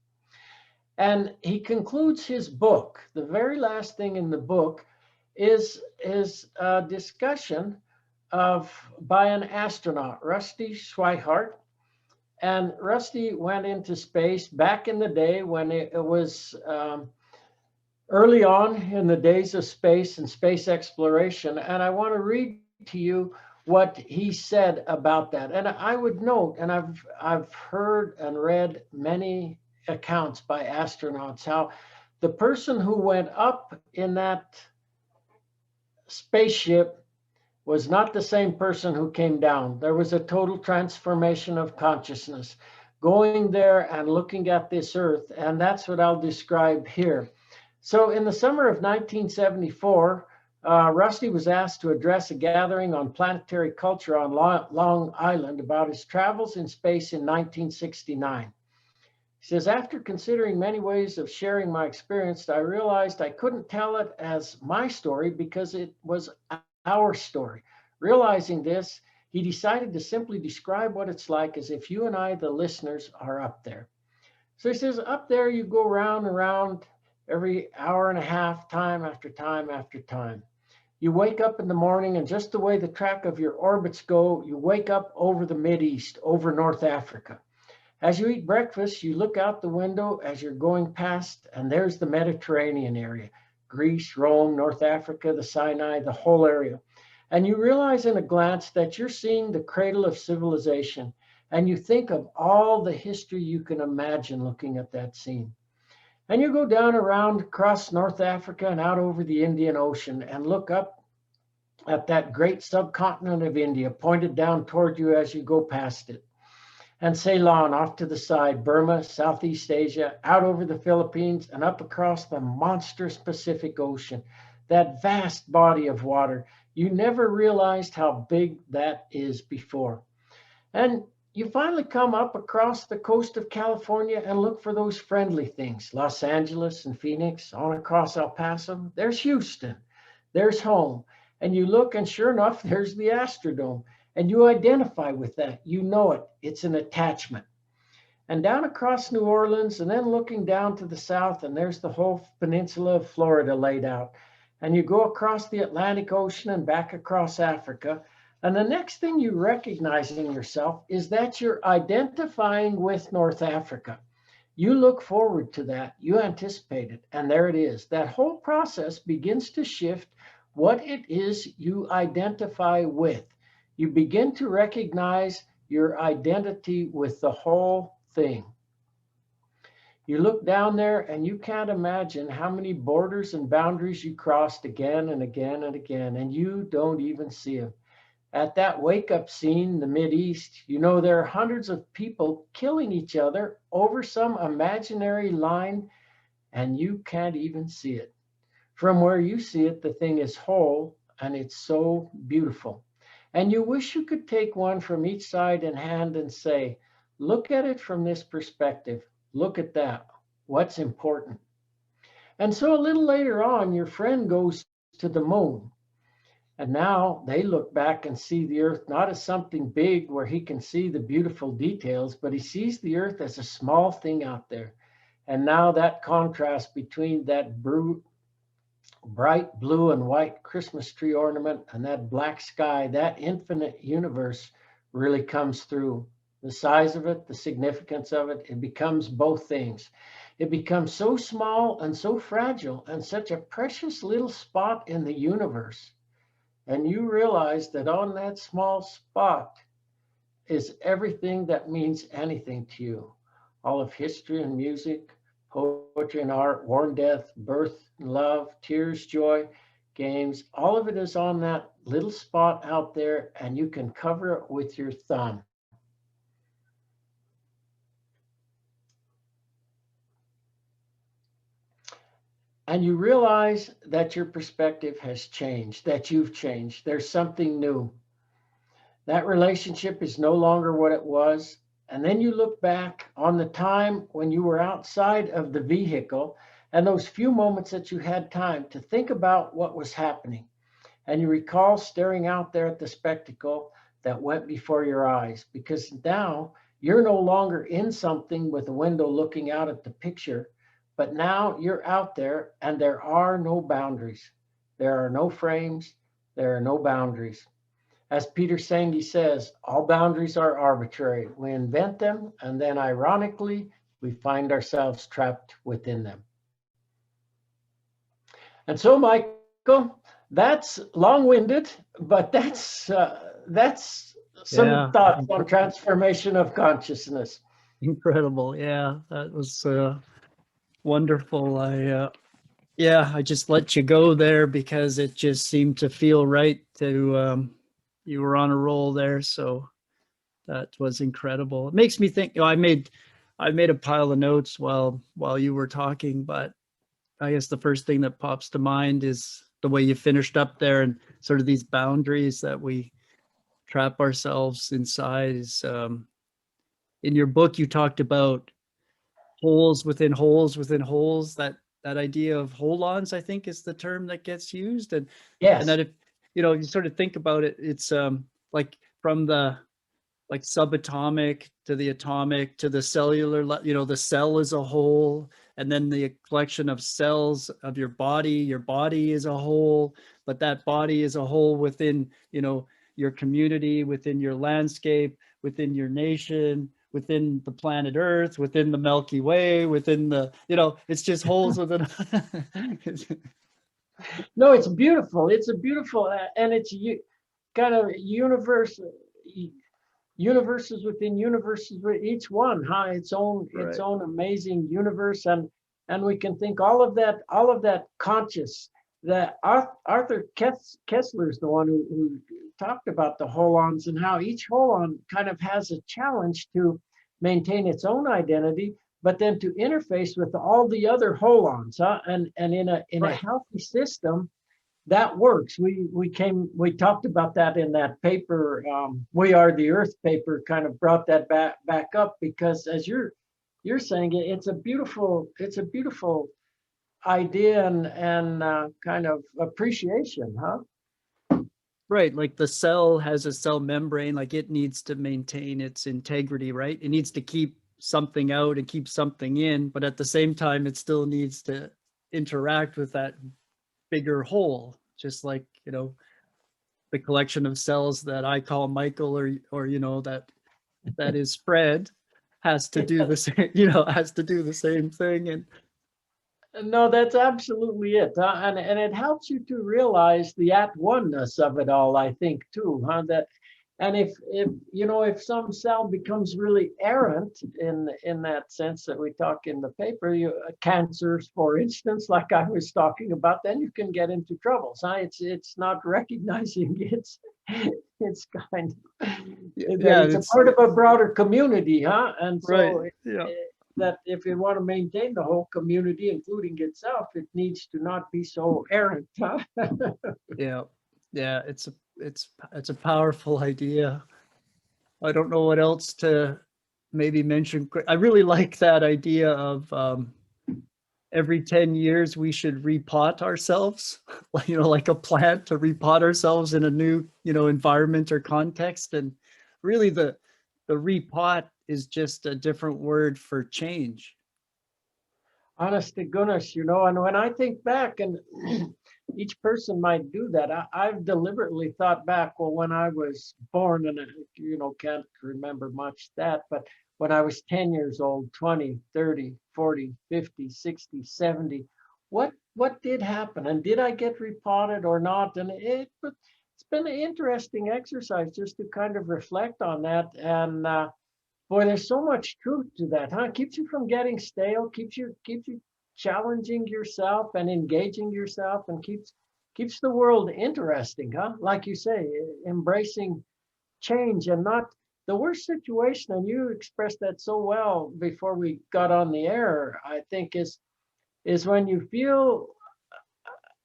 And he concludes his book. The very last thing in the book is a discussion by an astronaut, Rusty Schweighart. And Rusty went into space back in the day when it was early on in the days of space and space exploration. And I want to read to you what he said about that. And I would note, and I've heard and read many accounts by astronauts, how the person who went up in that spaceship was not the same person who came down. There was a total transformation of consciousness going there and looking at this earth. And that's what I'll describe here. So in the summer of 1974, Rusty was asked to address a gathering on planetary culture on Long Island about his travels in space in 1969. He says, after considering many ways of sharing my experience, I realized I couldn't tell it as my story because it was our story. Realizing this, he decided to simply describe what it's like as if you and I, the listeners, are up there. So he says, up there you go round and round every hour and a half, time after time after time. You wake up in the morning, and just the way the track of your orbits go, you wake up over the Mideast, over North Africa. As you eat breakfast, you look out the window as you're going past, and there's the Mediterranean area, Greece, Rome, North Africa, the Sinai, the whole area. And you realize in a glance that you're seeing the cradle of civilization, and you think of all the history you can imagine looking at that scene. And you go down around across North Africa and out over the Indian Ocean and look up at that great subcontinent of India pointed down toward you as you go past it. And Ceylon off to the side, Burma, Southeast Asia, out over the Philippines and up across the monstrous Pacific Ocean, that vast body of water. You never realized how big that is before. And you finally come up across the coast of California and look for those friendly things, Los Angeles and Phoenix, on across El Paso. There's Houston, there's home. And you look, and sure enough, there's the Astrodome. And you identify with that. You know it. It's an attachment. And down across New Orleans, and then looking down to the south, and there's the whole peninsula of Florida laid out. and you go across the Atlantic Ocean and back across Africa. And the next thing you recognize in yourself is that you're identifying with North Africa. You look forward to that, you anticipate it, and there it is. That whole process begins to shift what it is you identify with. You begin to recognize your identity with the whole thing. You look down there and you can't imagine how many borders and boundaries you crossed again and again and again, and you don't even see them. At that wake up scene in the Mideast, you know there are hundreds of people killing each other over some imaginary line, and you can't even see it. From where you see it, the thing is whole, and it's so beautiful. And you wish you could take one from each side in hand and say, look at it from this perspective. Look at that. What's important? And so a little later on, your friend goes to the moon. And now they look back and see the Earth not as something big where he can see the beautiful details, but he sees the Earth as a small thing out there. And now that contrast between that bright blue and white Christmas tree ornament and that black sky, that infinite universe really comes through. The size of it, the significance of it, it becomes both things. It becomes so small and so fragile and such a precious little spot in the universe. And you realize that on that small spot is everything that means anything to you. All of history and music, poetry and art, war and death, birth and love, tears, joy, games, all of it is on that little spot out there, and you can cover it with your thumb. And you realize that your perspective has changed, that you've changed. There's something new. That relationship is no longer what it was. And then you look back on the time when you were outside of the vehicle and those few moments that you had time to think about what was happening. And you recall staring out there at the spectacle that went before your eyes, because now you're no longer in something with a window looking out at the picture. But now you're out there and there are no boundaries. There are no frames. There are no boundaries. As Peter Senge says, all boundaries are arbitrary. We invent them, and then ironically, we find ourselves trapped within them. And so, Michael, that's long-winded, but that's some thoughts on transformation of consciousness. Incredible. Yeah, that was wonderful. I just let you go there because it just seemed to feel right to you were on a roll there, so that was incredible. It makes me think, I made a pile of notes while you were talking, but I guess the first thing that pops to mind is the way you finished up there, and sort of these boundaries that we trap ourselves inside. Is in your book you talked about holes within holes within holes. That idea of holons, I think, is the term that gets used. And yes, and that if you sort of think about it, it's like from the subatomic to the atomic to the cellular, the cell is a whole, and then the collection of cells of your body is a whole, but that body is a whole within your community, within your landscape, within your nation, within the planet Earth, within the Milky Way, within the, it's just holes within. No, it's beautiful. It's a beautiful, and it's kind of universes within universes, with each one, its own amazing universe, and we can think all of that conscious. That Arthur Kessler is the one who talked about the holons and how each holon kind of has a challenge to maintain its own identity, but then to interface with all the other holons, and in a healthy system that works. We talked about that in that paper, We Are the Earth paper, kind of brought that back up, because as you're saying, it's a beautiful idea and kind of appreciation, huh? Right, like the cell has a cell membrane, like it needs to maintain its integrity, right? It needs to keep something out and keep something in, but at the same time, it still needs to interact with that bigger whole, just like, the collection of cells that I call Michael, or that is Fred, has to do the same, has to do the same thing. And No, that's absolutely it. And it helps you to realize the at oneness of it all, I think, too, huh? That, and if some cell becomes really errant in that sense that we talk in the paper, cancers, for instance, like I was talking about, then you can get into troubles. Huh? It's not recognizing it's kind of yeah, it's a part of a broader community, huh? And right. so Yeah. that if you want to maintain the whole community, including itself, it needs to not be so errant. Huh? Yeah. Yeah. It's a powerful idea. I don't know what else to maybe mention. I really like that idea of every 10 years we should repot ourselves, like a plant, to repot ourselves in a new, environment or context. And really the repot is just a different word for change. Honest to goodness, and when I think back, and each person might do that, I've deliberately thought back, well, when I was born, and can't remember much that, but when I was 10 years old, 20, 30, 40, 50, 60, 70, what did happen? And did I get repotted or not? And it's been an interesting exercise just to kind of reflect on that. And boy, there's so much truth to that, huh? Keeps you from getting stale, keeps you challenging yourself and engaging yourself, and keeps the world interesting, huh? Like you say, embracing change, and not the worst situation. And you expressed that so well before we got on the air, I think, is when you feel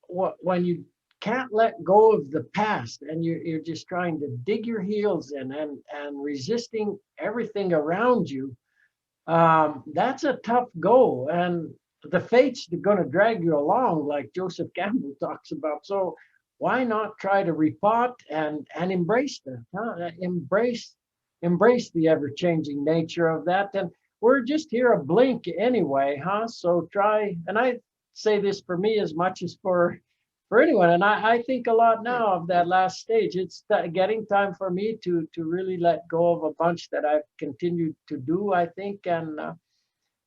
when you can't let go of the past, and you're just trying to dig your heels in, and resisting everything around you. That's a tough go, and the fate's going to drag you along, like Joseph Campbell talks about. So why not try to repot and embrace that, huh? Embrace the ever-changing nature of that. And we're just here a blink anyway, huh? So try, and I say this for me as much as for anyone. And I think a lot now of that last stage. It's getting time for me to really let go of a bunch that I've continued to do, I think. And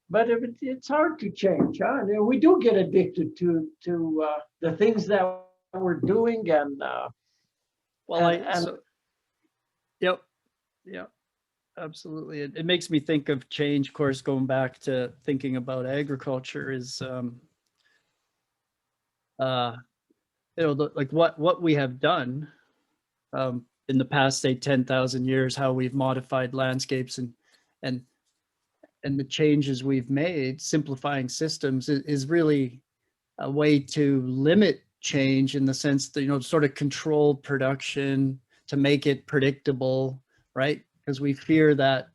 but if it's hard to change, huh? And we do get addicted to the things that we're doing, and Yep. Yep. Absolutely. It makes me think of change, of course, going back to thinking about agriculture is, like what we have done in the past, say, 10,000 years, how we've modified landscapes and the changes we've made, simplifying systems is really a way to limit change, in the sense that, sort of control production to make it predictable, right? Because we fear that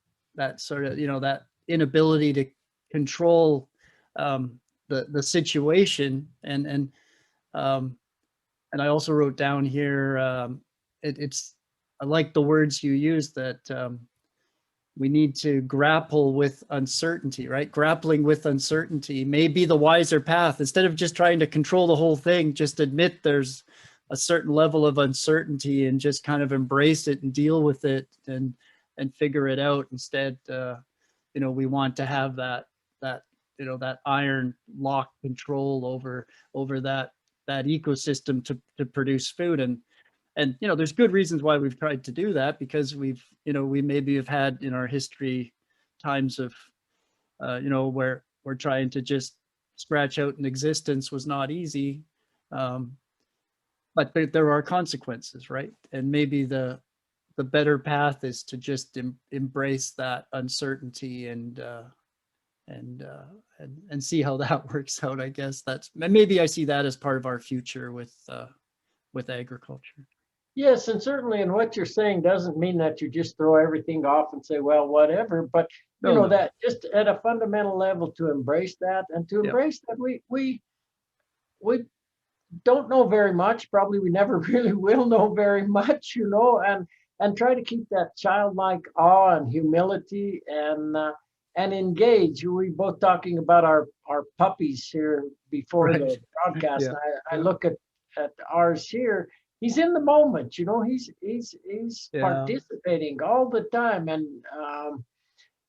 sort of, that inability to control the situation. And I also wrote down here, I like the words you use, that we need to grapple with uncertainty, right? Grappling with uncertainty may be the wiser path. Instead of just trying to control the whole thing, just admit there's a certain level of uncertainty and just kind of embrace it and deal with it and figure it out. Instead, we want to have that iron lock control over that ecosystem to produce food. And there's good reasons why we've tried to do that, because we maybe have had in our history times of where we're trying to just scratch out an existence was not easy. But there are consequences, right? And maybe the better path is to just embrace that uncertainty and see how that works out. I guess maybe I see that as part of our future with agriculture. yes, and certainly, and what you're saying doesn't mean that you just throw everything off and say, well, whatever. But No. that just at a fundamental level, to embrace that, and to embrace that we don't know very much. Probably we never really will know very much, and try to keep that childlike awe and humility, and and engage. We both talking about our puppies here before the Right. broadcast. Yeah. I look at ours here. He's in the moment, you know. He's Yeah. participating all the time, and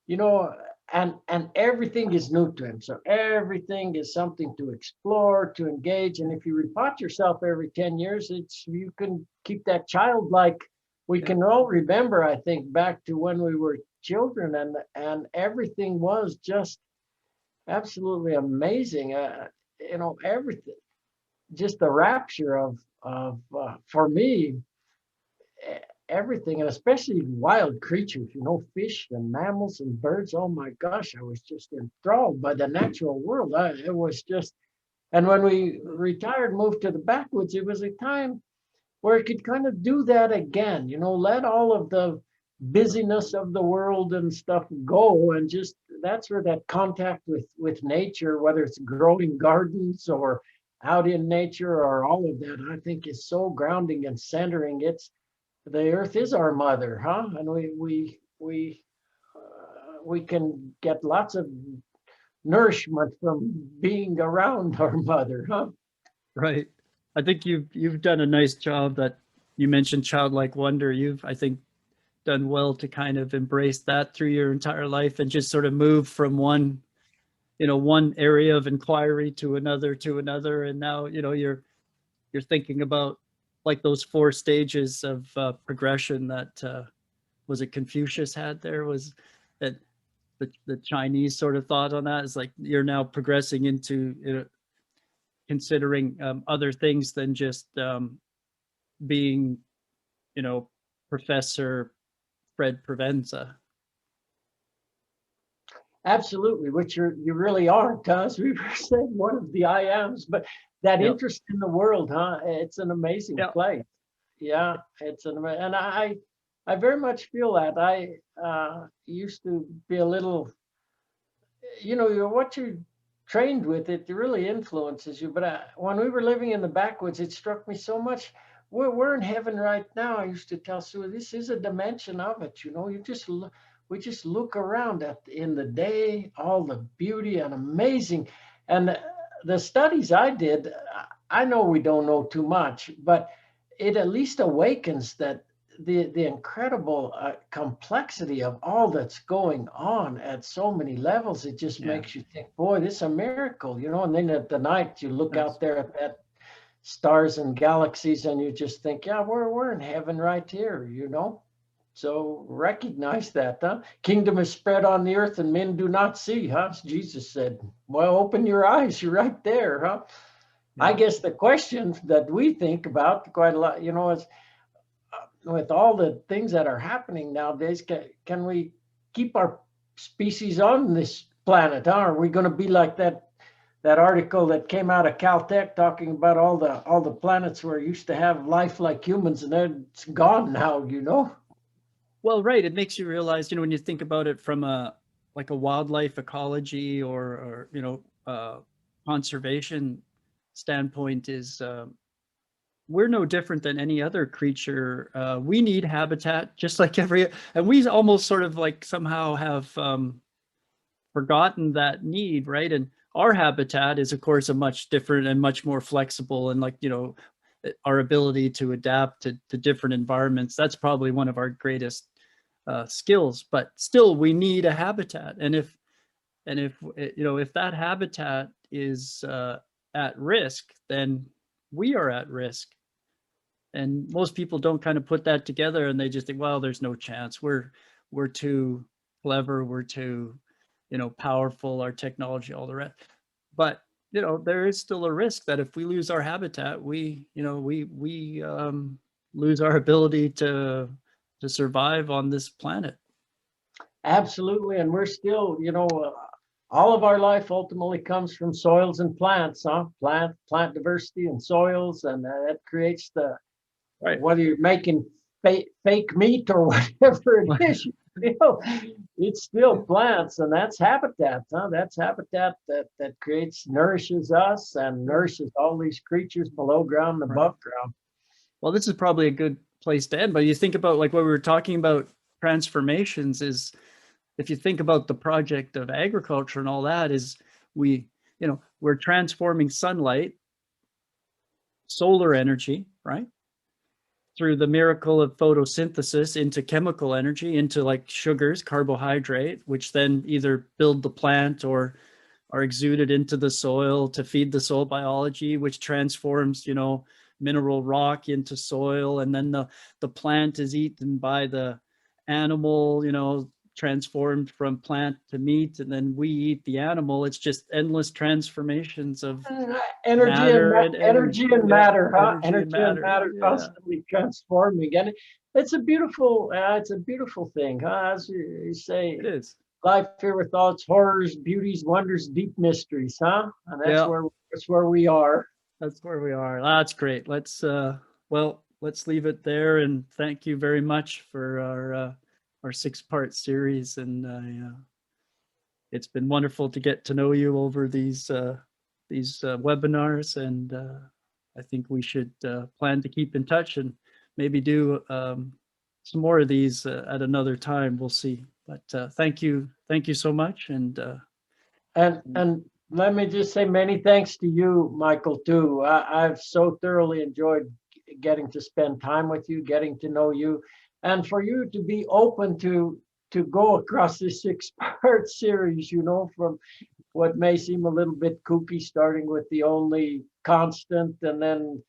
you know, and everything is new to him. So everything is something to explore, to engage. And if you repot yourself every 10 years, it's you can keep that childlike. We Yeah. can all remember, I think, back to when we were children, and everything was just absolutely amazing. You know, everything, just the rapture of for me, everything, and especially wild creatures, you know, fish and mammals and birds. Oh my gosh, I was just enthralled by the natural world. It was just, and when we retired, moved to the backwoods, it was a time where I could kind of do that again, you know, let all of the busyness of the world and stuff go, and just that's where that contact with nature, whether it's growing gardens or out in nature or all of that, I think is so grounding and centering. It's the earth is our mother, huh? And we can get lots of nourishment from being around our mother, huh? Right. I think you've done a nice job that you mentioned childlike wonder. You've, I think, done well to kind of embrace that through your entire life and just sort of move from one area of inquiry to another. And now, you're thinking about like those four stages of progression that was it Confucius had there was that the Chinese sort of thought on that is like you're now progressing into considering other things than just being, you know, Professor Fred Provenza. Absolutely, which you really aren't, huh? As we were saying, one of the I ams, but that Yep. interest in the world, huh? It's an amazing Yep. place. Yeah, and I very much feel that. I used to be a little, you know, what you're trained with, it really influences you. But when we were living in the backwoods, it struck me so much. We're in heaven right now. I used to tell Sue, this is a dimension of it. You know, we just look around in the day, all the beauty and amazing. And the studies I did, I know we don't know too much, but it at least awakens that the incredible complexity of all that's going on at so many levels. It just Yeah. makes you think, boy, this is a miracle, you know. And then at the night, you look That's out there at that stars and galaxies, and you just think, yeah, we're in heaven right here, you know. So recognize that, huh? Kingdom is spread on the earth, and men do not see, huh? As Jesus said, well, open your eyes, you're right there, huh? yeah. I guess the question that we think about quite a lot, you know, is with all the things that are happening nowadays, can we keep our species on this planet? Huh? Are we going to be like that article that came out of Caltech talking about all the planets where used to have life like humans, and it's gone now, you know? Well, right. It makes you realize, when you think about it from a like a wildlife ecology or conservation standpoint, is we're no different than any other creature. We need habitat just like and we almost sort of like somehow have forgotten that need, right? And our habitat is, of course, a much different and much more flexible, and like, our ability to adapt to different environments. That's probably one of our greatest skills, but still we need a habitat. And if that habitat is at risk, then we are at risk. And most people don't kind of put that together, and they just think, well, there's no chance. We're too clever, we're too powerful, our technology, all the rest. But there is still a risk that if we lose our habitat, we lose our ability to survive on this planet. Absolutely. And we're still, you know, all of our life ultimately comes from soils and plants, huh? Plant diversity and soils, and that creates the, Right. whether you're making fake meat or whatever it is, you know, it's still plants, and that's habitat, huh? That's habitat that nourishes us and nourishes all these creatures below ground and above ground. Well, this is probably a good place to end, but you think about like what we were talking about, transformations is if you think about the project of agriculture and all that, is we're transforming sunlight, solar energy, right, through the miracle of photosynthesis into chemical energy, into like sugars, carbohydrate, which then either build the plant or are exuded into the soil to feed the soil biology, which transforms, mineral rock into soil. And then the plant is eaten by the animal, transformed from plant to meat. And then we eat the animal. It's just endless transformations of Energy and matter and energy energy. and matter, huh? Energy and matter. Yeah. Constantly transforming, and it's a beautiful thing, huh? As you say, It is. life here with all its horrors, beauties, wonders, deep mysteries, huh? And that's where we are. That's where we are. That's great. Let's leave it there, and thank you very much for our 6-part series. And it's been wonderful to get to know you over these webinars, and I think we should plan to keep in touch and maybe do some more of these at another time. We'll see. But thank you so much. And let me just say many thanks to you, Michael, too. I've so thoroughly enjoyed getting to spend time with you, getting to know you, and for you to be open to go across this 6-part series, from what may seem a little bit kooky, starting with the only constant and then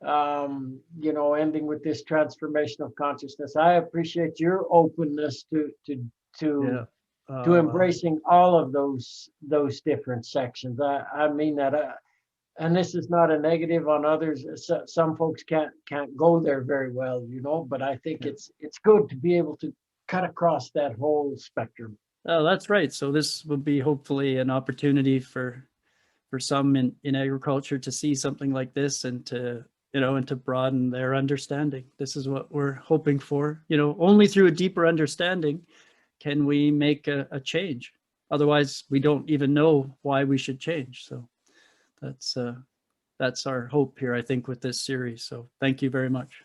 ending with this transformation of consciousness. I appreciate your openness to embracing all of those different sections. I mean that, and this is not a negative on others. Some folks can't go there very well, but I think it's good to be able to cut across that whole spectrum. Oh, that's right. So this will be hopefully an opportunity for some in agriculture to see something like this, and to broaden their understanding. This is what we're hoping for. Only through a deeper understanding can we make a change. Otherwise, we don't even know why we should change. So that's our hope here, I think, with this series. So thank you very much.